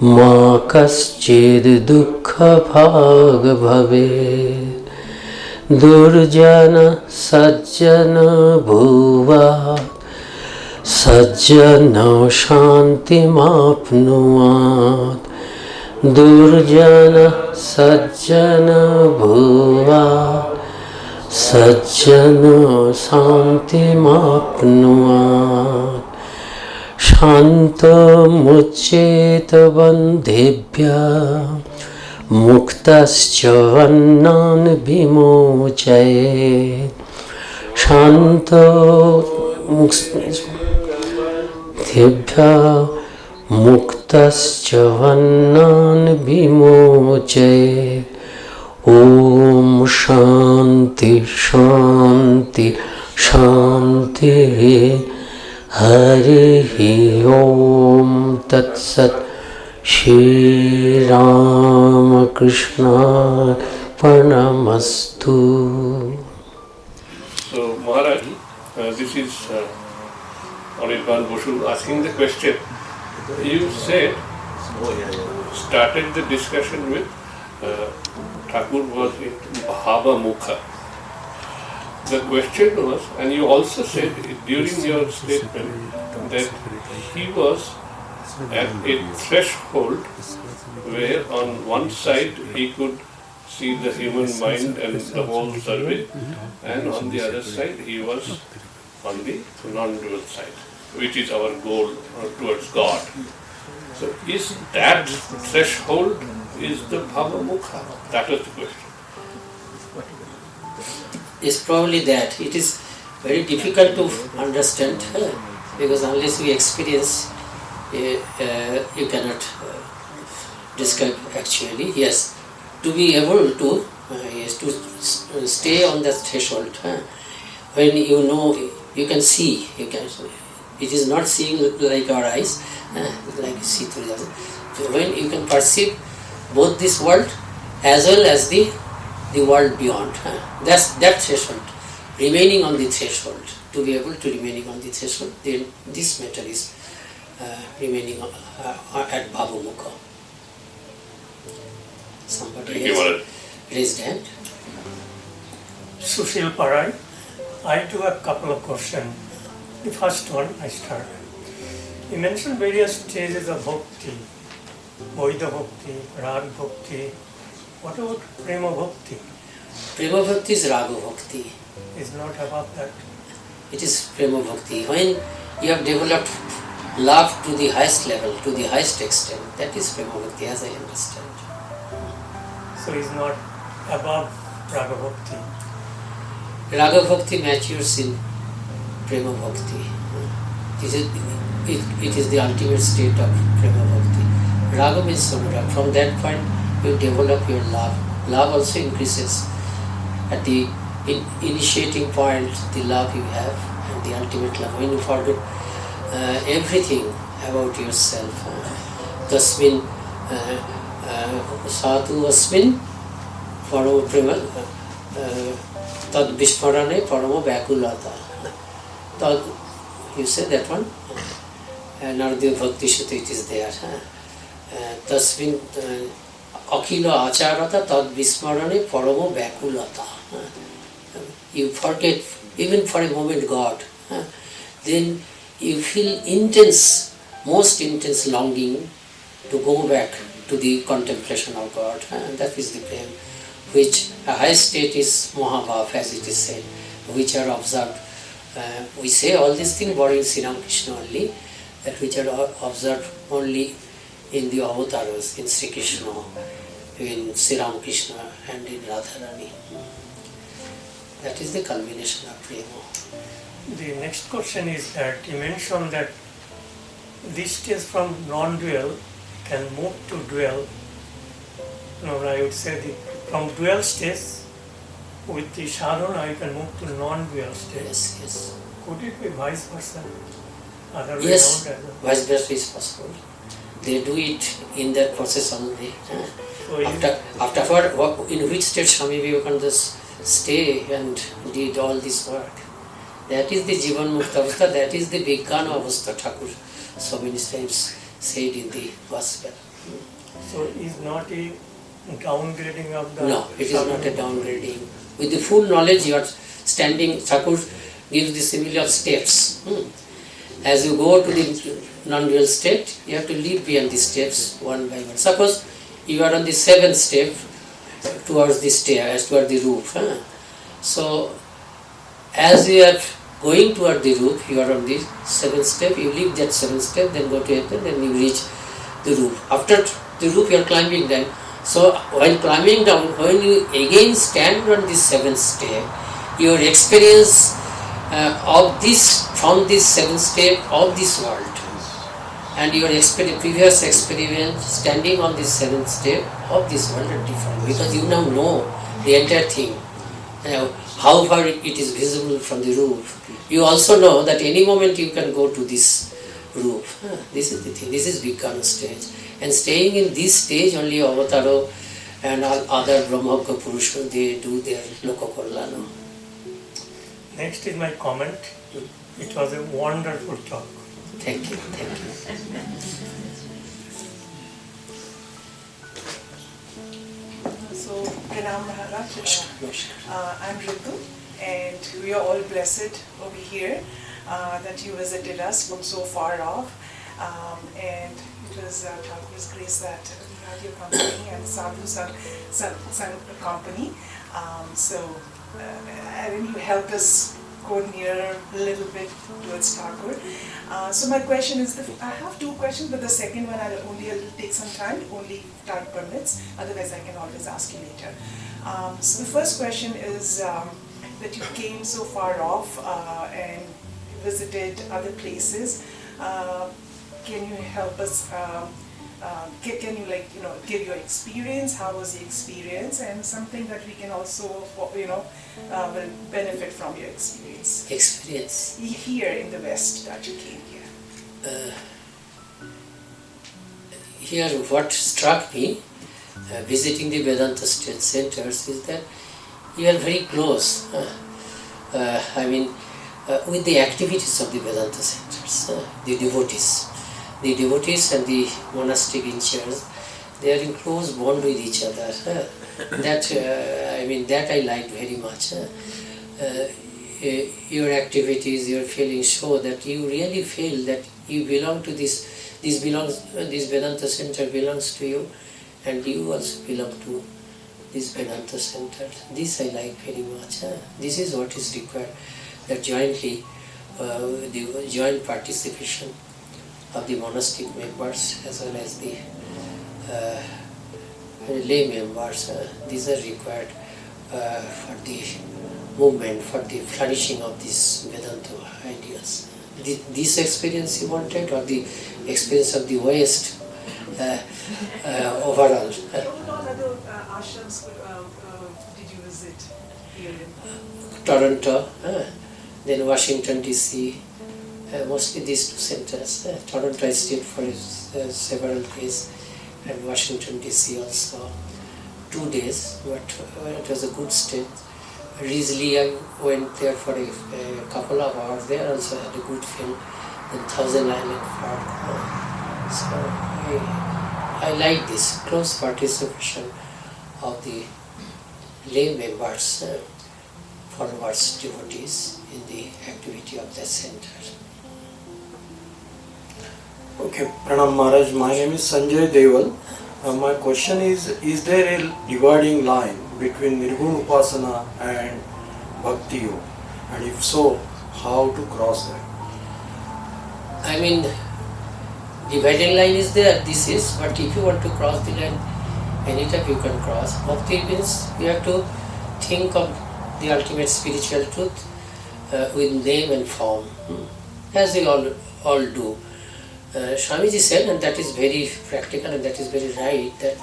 ma kaschid dukkha bhag bhaved, durjana sajjana bhuvat, sajjana shanti mapnuvat, durjana sajjana bhuva, sajjana shanti mapnuvat, shanta mucceta bandhebhya, muktascha vannan vimochayet, shanta mucceta muktascha vannan vimochayet. Om Shanti Shanti Shanti. Harihi Om Tat Sat. Shri Ram Krishna Paramastu. So, Maharaj, this is Anirban Boshu asking the question. You said, started the discussion with Thakur was in Bhava Mukha. The question was, and you also said during your statement that he was at a threshold where on one side he could see the human mind and the whole survey, and on the other side he was on the non-dual side, which is our goal towards God. So is that threshold is the Bhava Mukha? That was the question. It's probably that. It is very difficult to understand because unless we experience, you cannot describe actually. Yes, to be able to, to stay on that threshold. When you know, you can see, you can. It is not seeing like our eyes, like see through the. So when you can perceive both this world as well as the world beyond. That's that threshold. Remaining on the threshold. To be able to remaining on the threshold, then this matter is remaining at Bhava Mukha. Somebody else raised hand. Sushil Parai, I do have a couple of questions. The first one I start. You mentioned various stages of bhakti, Vaidha bhakti, Rag bhakti. What about Prema bhakti? Prema bhakti is Raga bhakti. Is not about that. It is Prema bhakti. When you have developed love to the highest level, to the highest extent, that is Prema bhakti as I understand. So it's not above Raga bhakti. Raga bhakti matures in Prema bhakti. It is the ultimate state of Prema bhakti. Raga means anurag. From that point, you develop your love. Love also increases. At the initiating point, the love you have and the ultimate love. When you forget everything about yourself, tasmin sadhu asmin parama prema tad vishmarane parama vyakulata. Tad, you say that one? Nardiya Bhakti Shruti, it is there. Tasmin Akila Acharata tad vismarane parama vyakulata. You forget even for a moment God, then you feel intense, most intense longing to go back to the contemplation of God. That is the prem, which a high state is Mahabhav, as it is said, which are observed. We say all these things borrowing Sri Ram Krishna only, that which are observed only in the avatars, in Sri Krishna, in Sri Ram Krishna and in Radharani. That is the culmination of prema. The next question is that you mentioned that this stage from non-dual can move to dual. No, I would say from dual stage with the sadhana you can move to non-dual stage. Yes, yes. Could it be vice versa? Other way Yes, around as well? vice versa is possible. They do it in that process only. So you- Afterward, in which state Swami Vivekananda stay and did all this work? That is the Jivan Mukta Avastha, that is the Vijnana Avastha, Thakur so many times said in the Gospel. So is not a downgrading of the No, it is not a downgrading. With the full knowledge you are standing, Thakur gives the simile of steps. As you go to the non-dual state, you have to leap beyond the steps one by one. Suppose you are on the 7th step towards the stair, toward the roof. So, as you are going toward the roof, you are on the 7th step, you leave that 7th step, then go to 8th, then you reach the roof. After the roof, you are climbing down. So, while climbing down, when you again stand on the 7th step, your experience of this, from this 7th step of this world, and your previous experience standing on this 7th step of this world are different, because you now know the entire thing. How far it is visible from the roof. You also know that any moment you can go to this roof. This is the thing, this is Vijnana stage. And staying in this stage, only Avataro and all other Brahmaka Purusha, they do their Lokakollana. Next is my comment. It was a wonderful talk. Thank you, thank you. So, Pranam Maharaj, I'm Ritu, and we are all blessed over here that you visited us from so far off. And it was Thakur's grace that we had your company and Sadhu San company. And you helped us go near a little bit towards Thakur. So my question is, I have two questions, but the second one I'll take some time, only time permits, otherwise I can always ask you later. So the first question is that you came so far off and visited other places. Can you help us, can you give your experience, how was the experience, and something that we can also, will benefit from your experience. Experience? Here in the West that you came here. Here what struck me, visiting the Vedanta State centers, is that you are very close, with the activities of the Vedanta centers, the devotees. The devotees and the monastic in charge, they are in close bond with each other. That I liked very much. Your activities, your feelings show that you really feel that you belong to this Vedanta center belongs to you, and you also belong to this Vedanta center. This I like very much. This is what is required, that jointly, the joint participation of the monastic members as well as the lay members. These are required for the movement, for the flourishing of these Vedanta ideas. This experience you wanted, or the experience of the West overall? What other ashrams did you visit here in Toronto, then Washington DC, mostly these two centers. Toronto I stayed for several days, and Washington DC also 2 days, but it was a good stay. Recently I went there for a couple of hours. There also had a good feel in Thousand Island Park. So I like this close participation of the lay members. followers, devotees in the activity of the center. Okay, Pranam Maharaj, my name is Sanjay Deval. My question is there a dividing line between Nirguna Upasana and Bhakti Yoga? And if so, how to cross that? I mean, dividing line is there, this is, but if you want to cross the line, anytime you can cross. Bhakti means you have to think of the ultimate spiritual truth with name and form, as they all do. Swamiji said, and that is very practical and that is very right, that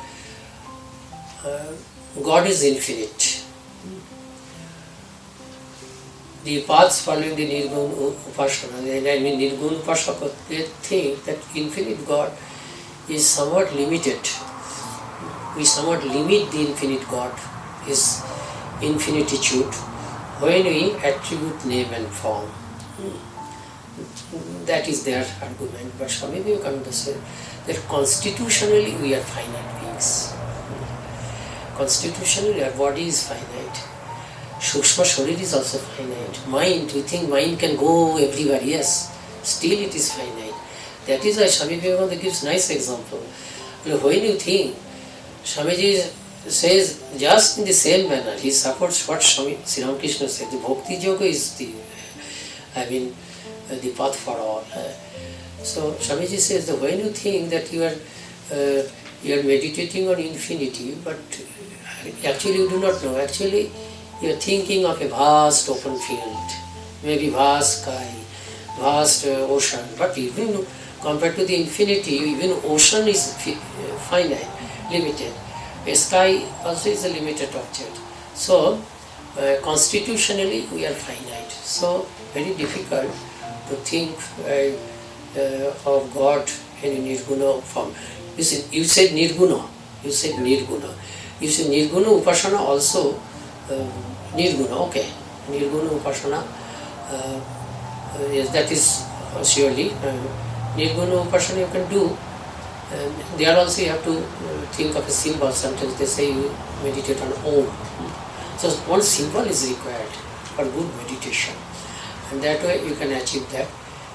God is infinite. The paths following the Nirguna Upasana, I mean Nirguna Upasaka, they think that infinite God is somewhat limited. We somewhat limit the infinite God, His infinitude, when we attribute name and form. That is their argument. But Swami Vivekananda said that constitutionally we are finite beings. Constitutionally our body is finite. Sukshma Sharir is also finite. Mind, we think mind can go everywhere, yes. Still it is finite. That is why Swami Vivekananda gives nice example. When you think, Swamiji says just in the same manner, he supports what Swami Sri Ramakrishna said. The Bhakti Yoga is the path for all. So Swamiji says that when you think that you are meditating on infinity, but actually you do not know. Actually you are thinking of a vast open field, maybe vast sky, vast ocean. But even compared to the infinity, even ocean is finite, limited. A sky also is a limited object. So constitutionally we are finite. So very difficult to think of God in a Nirguna form. You said Nirguna. You said Nirguna. You said Nirguna Upasana also. Nirguna, okay. Nirguna Upasana, yes, that is surely. Nirguna Upasana you can do. There also you have to think of a symbol. Sometimes they say you meditate on Om. So one symbol is required for good meditation. And that way you can achieve that.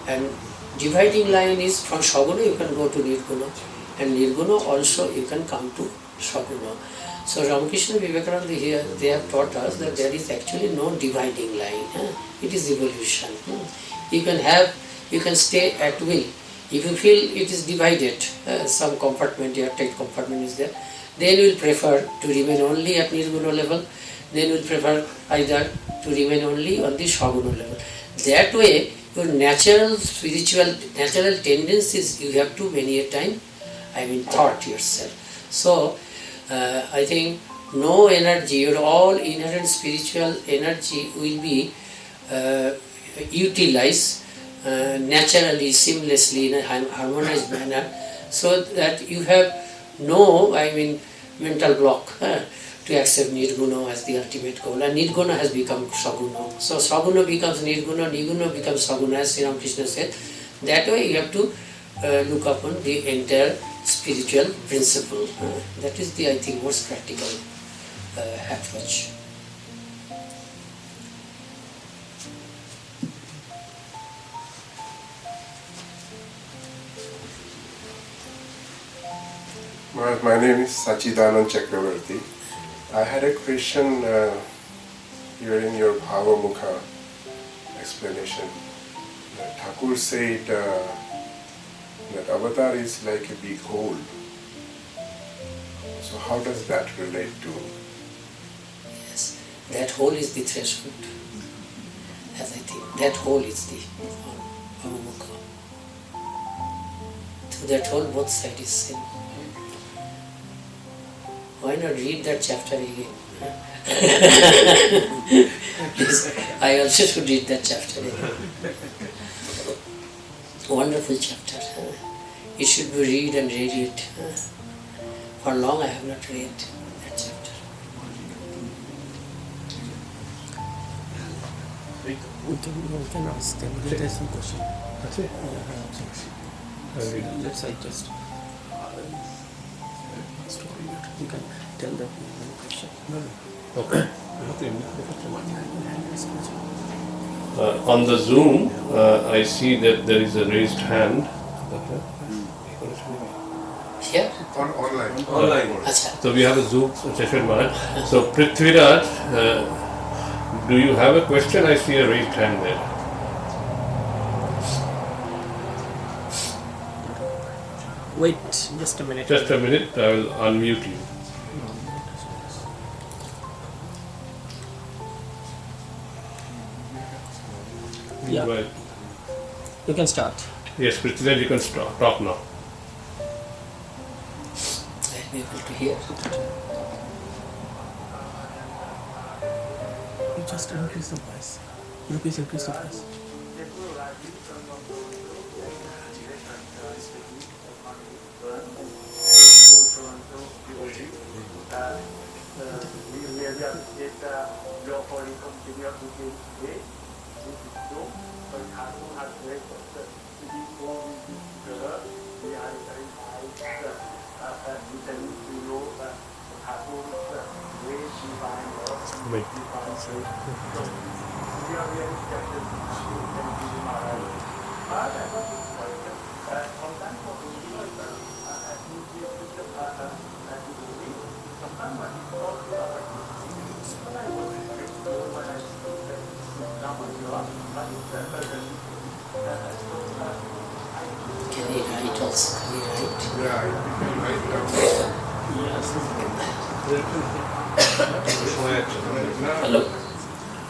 And dividing line is from Saguna you can go to Nirguna, and Nirguna also you can come to Saguna. So Ramakrishna Vivekananda here, they have taught us that there is actually no dividing line. It is evolution. You can stay at will. If you feel it is divided, some compartment, your tight compartment is there, then you will prefer to remain only at Nirguna level, then you will prefer either to remain only on the Saguna level. That way, your natural tendencies you have to many a time, thought yourself. So, I think no energy, your all inherent spiritual energy will be utilized naturally, seamlessly, in a harmonized manner, so that you have no, mental block to accept Nirguna as the ultimate goal. And Nirguna has become Saguna. So Saguna becomes Nirguna, Nirguna becomes Saguna, as Sri Ramakrishna said. That way you have to look upon the entire spiritual principle. That is the, I think, most practical approach. My name is Sachidanand Chakravarti. I had a question here in your Bhavamukha explanation. Thakur said that avatar is like a big hole. So how does that relate to? Yes, that hole is the threshold, as I think. That hole is the Bhavamukha. Through that hole both sides is seen. Why not read that chapter again? Yes, I also should read that chapter again. Wonderful chapter. It should be read and read it. For long I have not read that chapter. We can ask them. There's some question. That's it. Let's just. You can tell them question. No. Okay. On the Zoom, I see that there is a raised hand. Here? Online. Acha. So we have a Zoom session, Maharaj. So Prithviraj, do you have a question? I see a raised hand there. Wait just a minute. Just a minute, I will unmute you. Yeah. Well, You can start. yes, Prithviraj, you can talk now. I'll be able to hear. You just increase the voice. You please increase the voice. Can he write also? Can he write? Yeah, you can write down. Hello?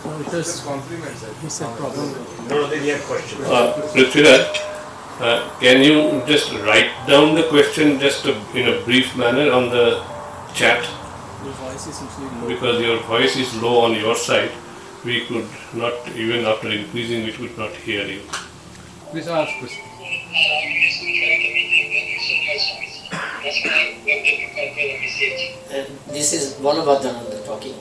No, it was Compliments. he said problem. Prithviraj, can you just write down the question just in a brief manner on the chat? The voice is usually low. Because your voice is low on your side, we could not, even after increasing, we could not hear you. Please ask question. This is Balabhadranandaji talking.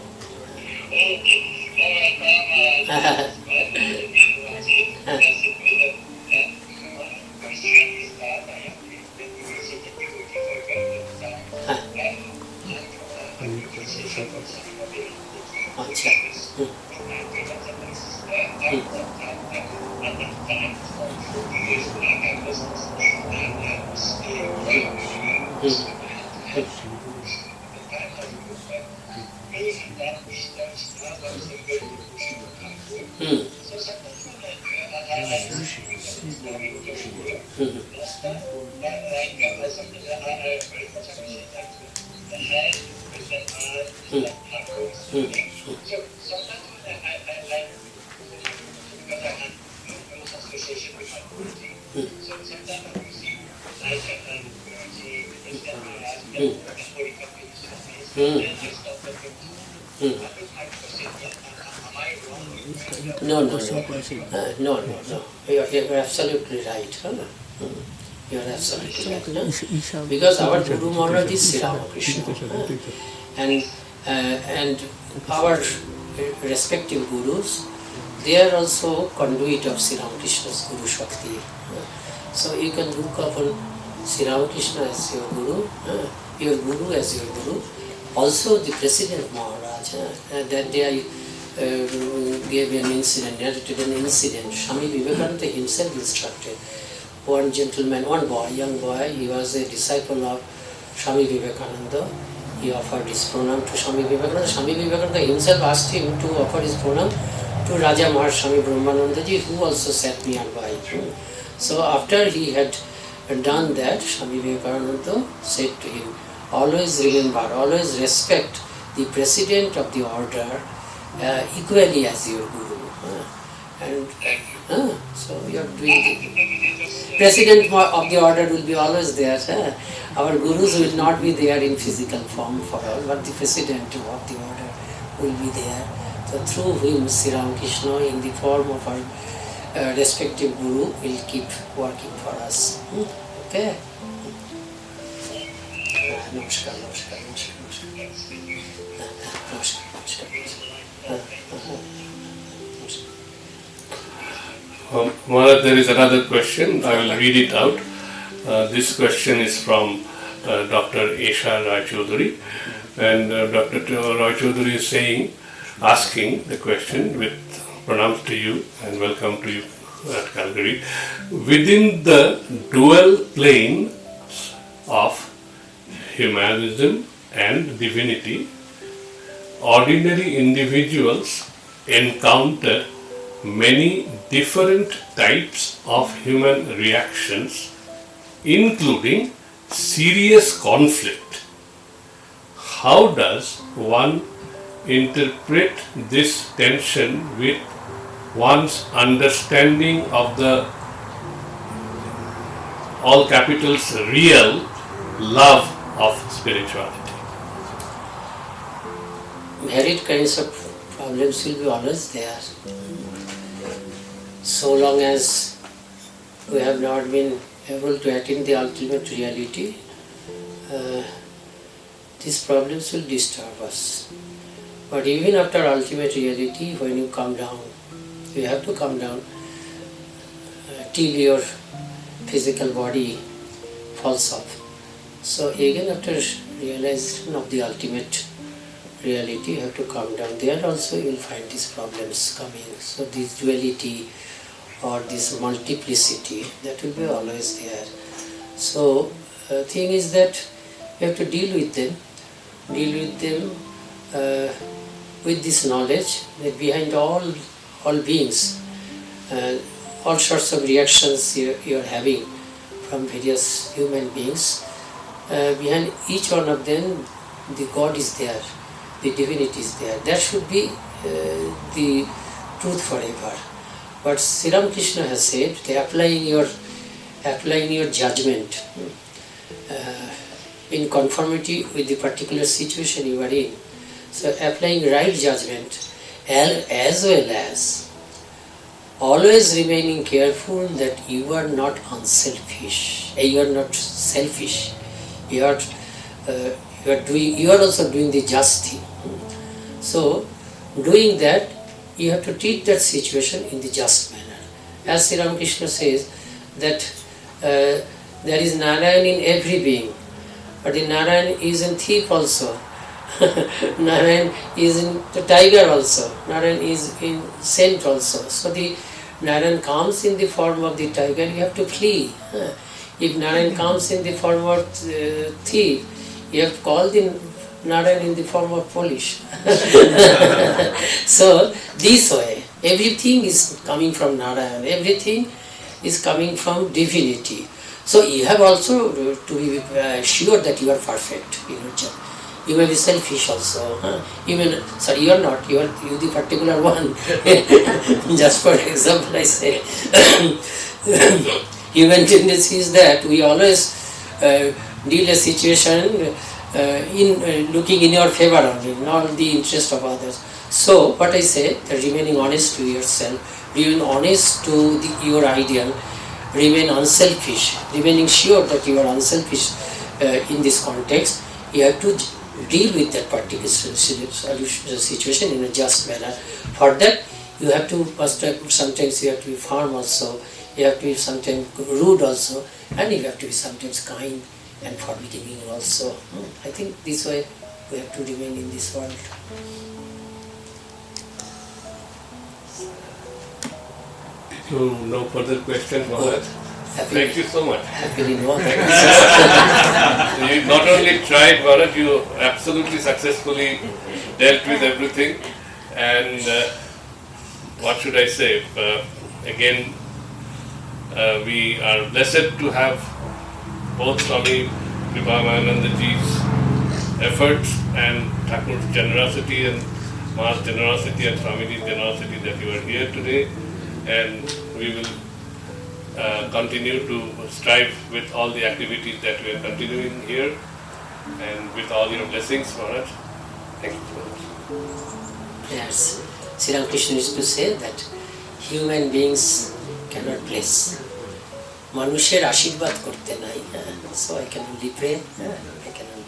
अच्छा No. No. You're absolutely right. Huh? You're absolutely right. Huh? Because our Guru Maharaj is Sri Ramakrishna. And our respective gurus, they are also conduit of Sri Ramakrishna's Guru Shakti. So you can look upon Sri Ramakrishna as your guru as your guru. Also the President Maharaj, that day I gave an incident, narrated an incident. Swami Vivekananda himself instructed one gentleman, young boy, he was a disciple of Swami Vivekananda. He offered his pranam to Swami Vivekananda. Swami Vivekananda himself asked him to offer his pranam to Raja Maharaj Swami Brahmanandaji, who also sat nearby. So after he had done that, Swami Vivekananda said to him, always remember, always respect the president of the order equally as your guru. So you are doing the president of the order will be always there. Our gurus will not be there in physical form for all, but the president of the order will be there. So through him, Sri Ramakrishna, in the form of our respective guru, will keep working for us. Okay? Namaskar. Maharaj, there is another question. I will read it out. This question is from Dr. Esha Rai Chaudhary, and Dr. Rai Chaudhary is saying, asking the question with pranams to you and welcome to you at Calgary. Within the dual plane of humanism and divinity, ordinary individuals encounter many different types of human reactions, including serious conflict. How does one interpret this tension with one's understanding of the all capitals real love of spirituality? Varied kinds of problems will be always there. So long as we have not been able to attain the ultimate reality, these problems will disturb us. But even after ultimate reality, when you come down, you have to come down till your physical body falls off. So again after realization of the ultimate reality, you have to come down. There also you will find these problems coming. So this duality or this multiplicity, that will be always there. So thing is that you have to deal with them with this knowledge that behind all beings, all sorts of reactions you are having from various human beings, behind each one of them the God is there, the divinity is there. That should be the truth forever. But Sri Krishna has said that applying your judgment in conformity with the particular situation you are in. So applying right judgment as well as always remaining careful that you are not unselfish, you are not selfish, you are also doing the just thing. So doing that, you have to treat that situation in the just manner. As Sri Krishna says that there is Narayan in every being, but the Narayan is in thief also. Narayan is in the tiger also. Narayan is in saint also. So the Narayan comes in the form of the tiger, you have to flee. If Narayan comes in the form of thief, you have to call the Narayan in the form of police. So this way, everything is coming from Narayan, everything is coming from divinity. So you have also to be sure that you are perfect. You may be selfish also. You are not. You are the particular one. Just for example, I say, human tendency is that we always deal a situation in looking in your favor only, not the interest of others. So what I say, that remaining honest to yourself, remain honest to your ideal, remain unselfish, remaining sure that you are unselfish in this context, you have to deal with that particular situation in a just manner. For that, you have to sometimes you have to be firm also, you have to be sometimes rude also, and you have to be sometimes kind and forgiving also. I think this way we have to remain in this world. So no further questions, Maharaj. Thank you so much. Happily no. You not only tried, Maharaj, you absolutely successfully dealt with everything. And what should I say? Again, we are blessed to have both Swami Balabhadranandaji's efforts and Thakur's generosity and Maharaj's generosity and Swamiji's generosity that you are here today. And we will continue to strive with all the activities that we are continuing here, and with all your blessings, Maharaj. Thank you so much. Yes, Sri Krishna used to say that human beings cannot bless. Manusher ashirvad korte nai. So I can only pray. I can only